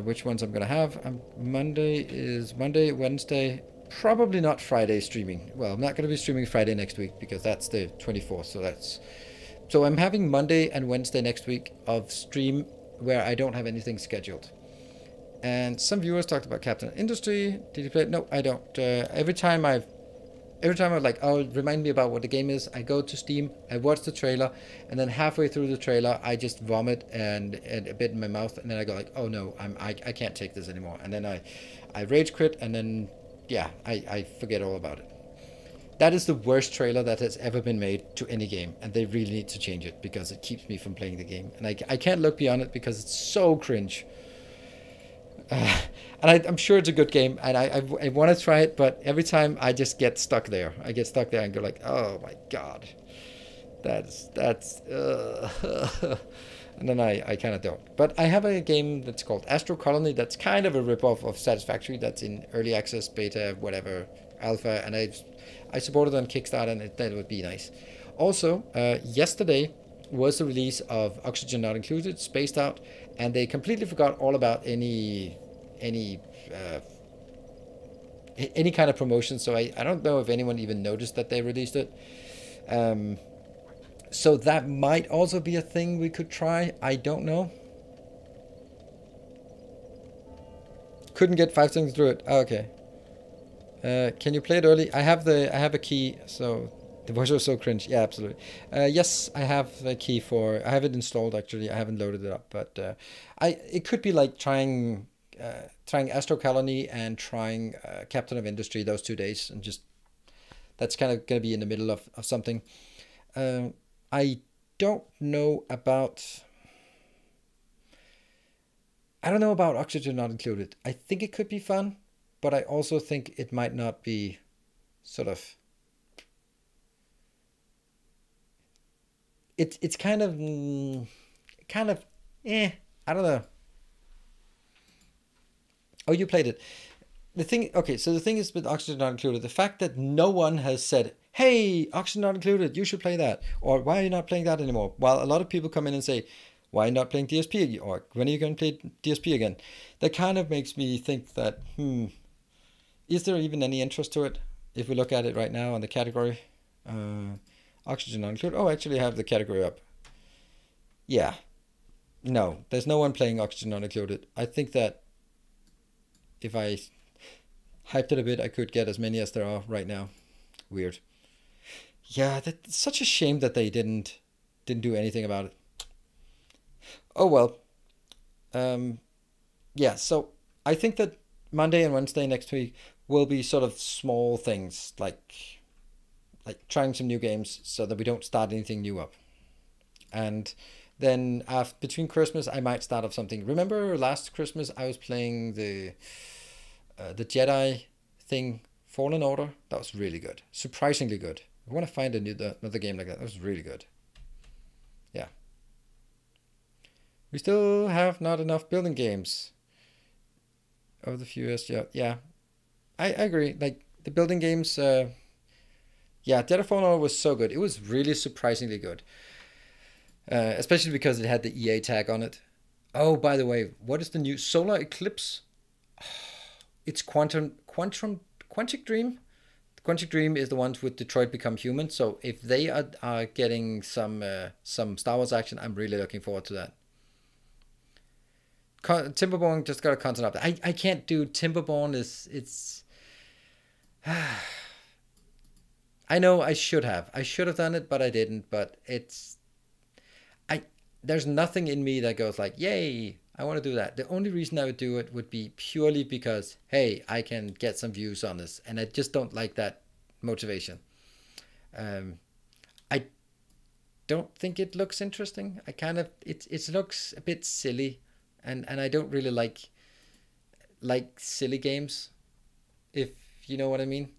[SPEAKER 1] which ones I'm gonna have. Monday, Wednesday, probably not Friday streaming. Well, I'm not gonna be streaming Friday next week because that's the 24th. So I'm having Monday and Wednesday next week of stream where I don't have anything scheduled. And some viewers talked about Captain Industry. Did you play it? No, I don't. Every time I'm like, oh, remind me about what the game is, I go to Steam, I watch the trailer, and then halfway through the trailer, I just vomit and a bit in my mouth, and then I go like, oh no, I can't take this anymore. And then I rage quit, and then yeah, I forget all about it. That is the worst trailer that has ever been made to any game, and they really need to change it because it keeps me from playing the game, and I can't look beyond it because it's so cringe. And I'm sure it's a good game, and I want to try it, but every time I just get stuck there. I get stuck there and go like, oh my god, that's and then I kind of don't. But I have a game that's called Astro Colony that's kind of a ripoff of Satisfactory that's in early access, beta, whatever, alpha, and I support it on Kickstarter, and that would be nice. Also, yesterday was the release of Oxygen Not Included, Spaced Out, and they completely forgot all about any kind of promotion. So I don't know if anyone even noticed that they released it. So that might also be a thing we could try. I don't know. Couldn't get 5 seconds through it. Oh, okay. Can you play it early? I have a key, so the voice was so cringe. Yeah, absolutely. Yes, I have a key for. I have it installed actually. I haven't loaded it up, but it could be like trying Astro Colony and trying Captain of Industry those 2 days, and just that's kind of gonna be in the middle of something. I don't know about Oxygen Not Included. I think it could be fun, but I also think it might not be sort of it's kind of I don't know. Oh, you played it. The thing, okay, so the thing is with Oxygen Not Included, the fact that no one has said, hey, Oxygen Not Included, you should play that, or why are you not playing that anymore? While a lot of people come in and say, why are you not playing DSP, or when are you going to play DSP again? That kind of makes me think that, is there even any interest to it? If we look at it right now on the category, Oxygen Not Included, oh, actually I have the category up. Yeah, no, there's no one playing Oxygen Not Included. I think that if I hyped it a bit, I could get as many as there are right now. Weird. Yeah, that's such a shame that they didn't do anything about it. Oh well. Yeah, so I think that Monday and Wednesday next week will be sort of small things, like trying some new games so that we don't start anything new up. And then between Christmas, I might start up something. Remember last Christmas I was playing the Jedi thing, Fallen Order? That was really good. Surprisingly good. I want to find another game like that. That was really good. Yeah. We still have not enough building games. Of the few years, yeah. I agree. Like, the building games, yeah, Jedi Fallen Order was so good. It was really surprisingly good. Especially because it had the EA tag on it. Oh, by the way, what is the new Solar Eclipse? It's Quantic Dream. Quantic Dream is the ones with Detroit Become Human. So if they are getting some Star Wars action, I'm really looking forward to that. Timberborn just got a content update. I can't do Timberborn. It's I know I should have done it, but I didn't. But there's nothing in me that goes like, yay, I want to do that. The only reason I would do it would be purely because, hey, I can get some views on this, and I just don't like that motivation. I don't think it looks interesting. It looks a bit silly, and I don't really like silly games, if you know what I mean.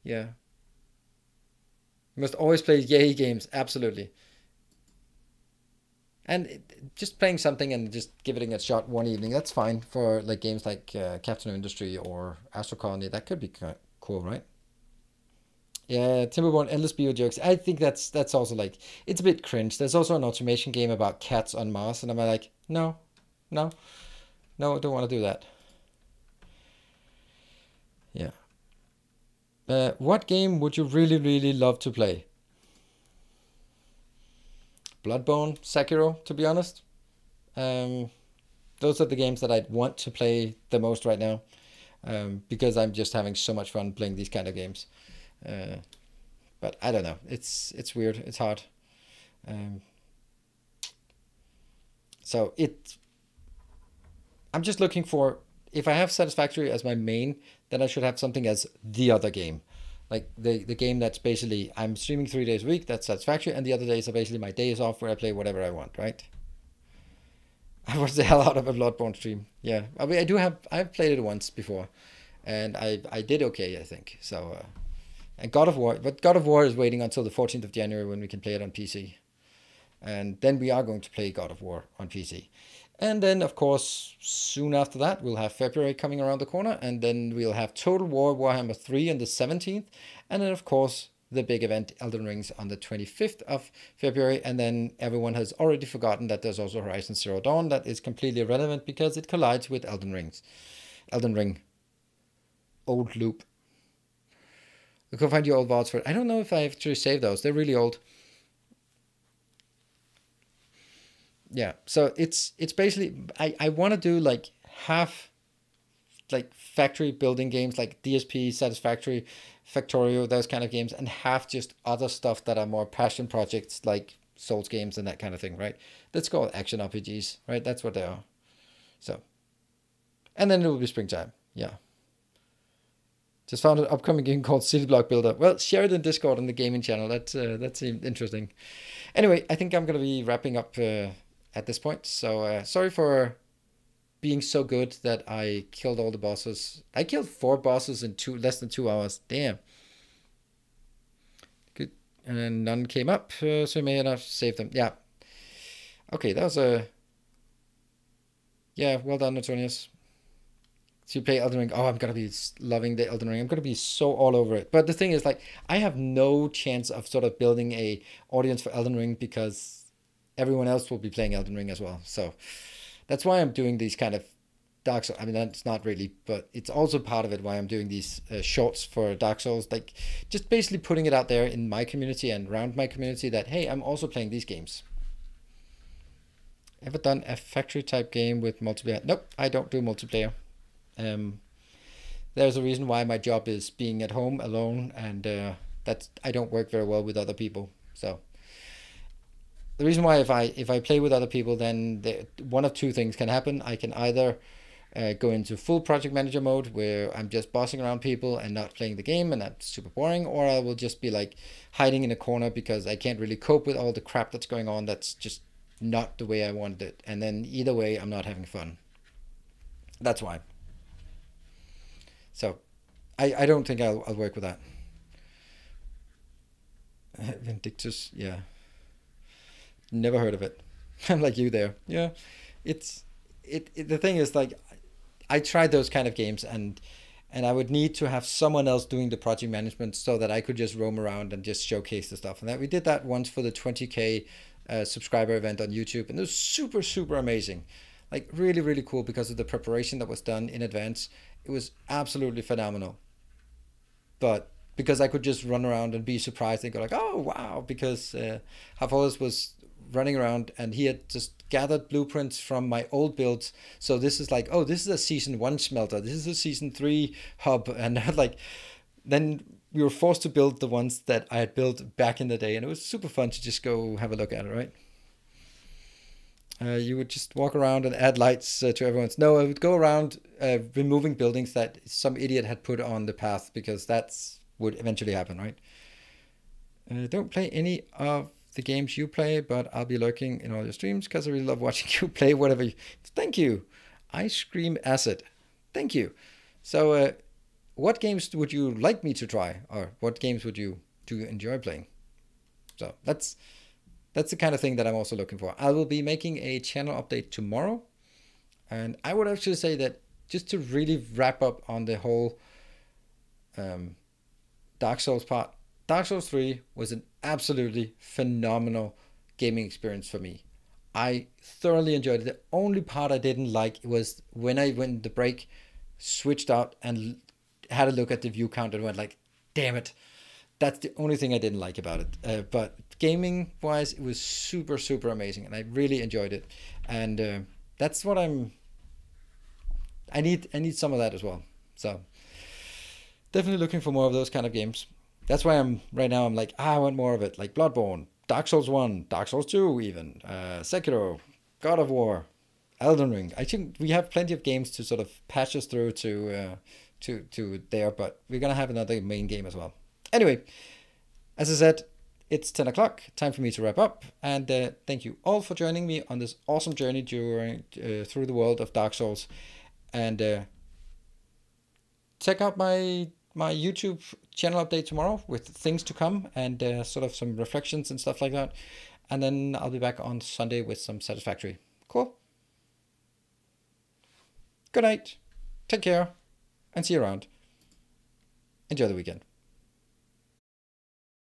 [SPEAKER 1] Yeah. You must always play yay games, absolutely. And just playing something and just giving it a shot one evening, that's fine for like games like Captain of Industry or Astro Colony. That could be cool, right? Yeah, Timberborn, endless bio jokes. I think that's also like, it's a bit cringe. There's also an automation game about cats on Mars, and I'm like, no, I don't want to do that. Yeah. What game would you really, really love to play? Bloodborne, Sekiro, to be honest. Those are the games that I'd want to play the most right now, because I'm just having so much fun playing these kind of games. But I don't know. It's weird. It's hard. I'm just looking for, if I have Satisfactory as my main, then I should have something as the other game. Like the game that's basically, I'm streaming 3 days a week, that's Satisfactory, and the other days are basically my days off where I play whatever I want, right? I watched the hell out of a Bloodborne stream. Yeah, I mean, I've played it once before, and I did okay, I think. So, and God of War, but God of War is waiting until the 14th of January when we can play it on PC. And then we are going to play God of War on PC. And then, of course, soon after that, we'll have February coming around the corner. And then we'll have Total War Warhammer 3 on the 17th. And then, of course, the big event, Elden Rings, on the 25th of February. And then everyone has already forgotten that there's also Horizon Zero Dawn. That is completely irrelevant because it collides with Elden Ring. Old loop. You can find your old VODs for it. I don't know if I actually saved those. They're really old. Yeah, so it's basically, I want to do like half like factory building games like DSP, Satisfactory, Factorio, those kind of games, and half just other stuff that are more passion projects like Souls games and that kind of thing, right? Let's call it action RPGs, right? That's what they are. So, and then it will be springtime, yeah. Just found an upcoming game called City Block Builder. Well, share it in Discord on the gaming channel. That seemed interesting. Anyway, I think I'm going to be wrapping up at this point. So sorry for being so good that I killed all the bosses. I killed 4 bosses in less than 2 hours. Damn. Good. And none came up, so we may not save them. Yeah. Okay, that was a... Yeah, well done, Antonius. So you play Elden Ring. Oh, I'm going to be loving the Elden Ring. I'm going to be so all over it. But the thing is, like, I have no chance of sort of building a audience for Elden Ring because everyone else will be playing Elden Ring as well. So that's why I'm doing these kind of Dark Souls. I mean, that's not really, but it's also part of it why I'm doing these shorts for Dark Souls. Like, just basically putting it out there in my community and around my community that, hey, I'm also playing these games. Ever done a factory type game with multiplayer? Nope, I don't do multiplayer. There's a reason why my job is being at home alone, and that's I don't work very well with other people. So the reason why if I play with other people, then one of two things can happen. I can either go into full project manager mode where I'm just bossing around people and not playing the game, and that's super boring, or I will just be like hiding in a corner because I can't really cope with all the crap that's going on. That's just not the way I wanted it, and then either way I'm not having fun. That's why. So I don't think I'll work with that. Vindictus, yeah. Never heard of it. I'm like you there. Yeah. The thing is, like, I tried those kind of games, and I would need to have someone else doing the project management so that I could just roam around and just showcase the stuff. And that we did that once for the 20K subscriber event on YouTube, and it was super, super amazing. Like, really, really cool because of the preparation that was done in advance. It was absolutely phenomenal. But because I could just run around and be surprised and go like, oh, wow, because Havolis was running around and he had just gathered blueprints from my old builds. So this is like, oh, this is a season 1 smelter. This is a season 3 hub. And like, then we were forced to build the ones that I had built back in the day. And it was super fun to just go have a look at it, right? You would just walk around and add lights to everyone's. No, I would go around removing buildings that some idiot had put on the path, because that's would eventually happen, right? Don't play any of the games you play, but I'll be lurking in all your streams because I really love watching you play whatever. Thank you. I scream acid. Thank you. So, what games would you like me to try, or what games would you enjoy playing? So that's the kind of thing that I'm also looking for. I will be making a channel update tomorrow. And I would actually say that just to really wrap up on the whole Dark Souls part, Dark Souls 3 was an absolutely phenomenal gaming experience for me. I thoroughly enjoyed it. The only part I didn't like was when I went the break, switched out and had a look at the view count and went like, damn it. That's the only thing I didn't like about it. But gaming wise, it was super, super amazing, and I really enjoyed it. And that's what I need some of that as well. So definitely looking for more of those kind of games. That's why I'm like, I want more of it. Like Bloodborne, Dark Souls 1, Dark Souls 2 even, Sekiro, God of War, Elden Ring. I think we have plenty of games to sort of patch us through to there, but we're going to have another main game as well. Anyway, as I said, it's 10 o'clock, time for me to wrap up, and thank you all for joining me on this awesome journey through the world of Dark Souls. And check out my YouTube channel update tomorrow with things to come and sort of some reflections and stuff like that. And then I'll be back on Sunday with some Satisfactory. Cool. Good night. Take care. And see you around. Enjoy the weekend.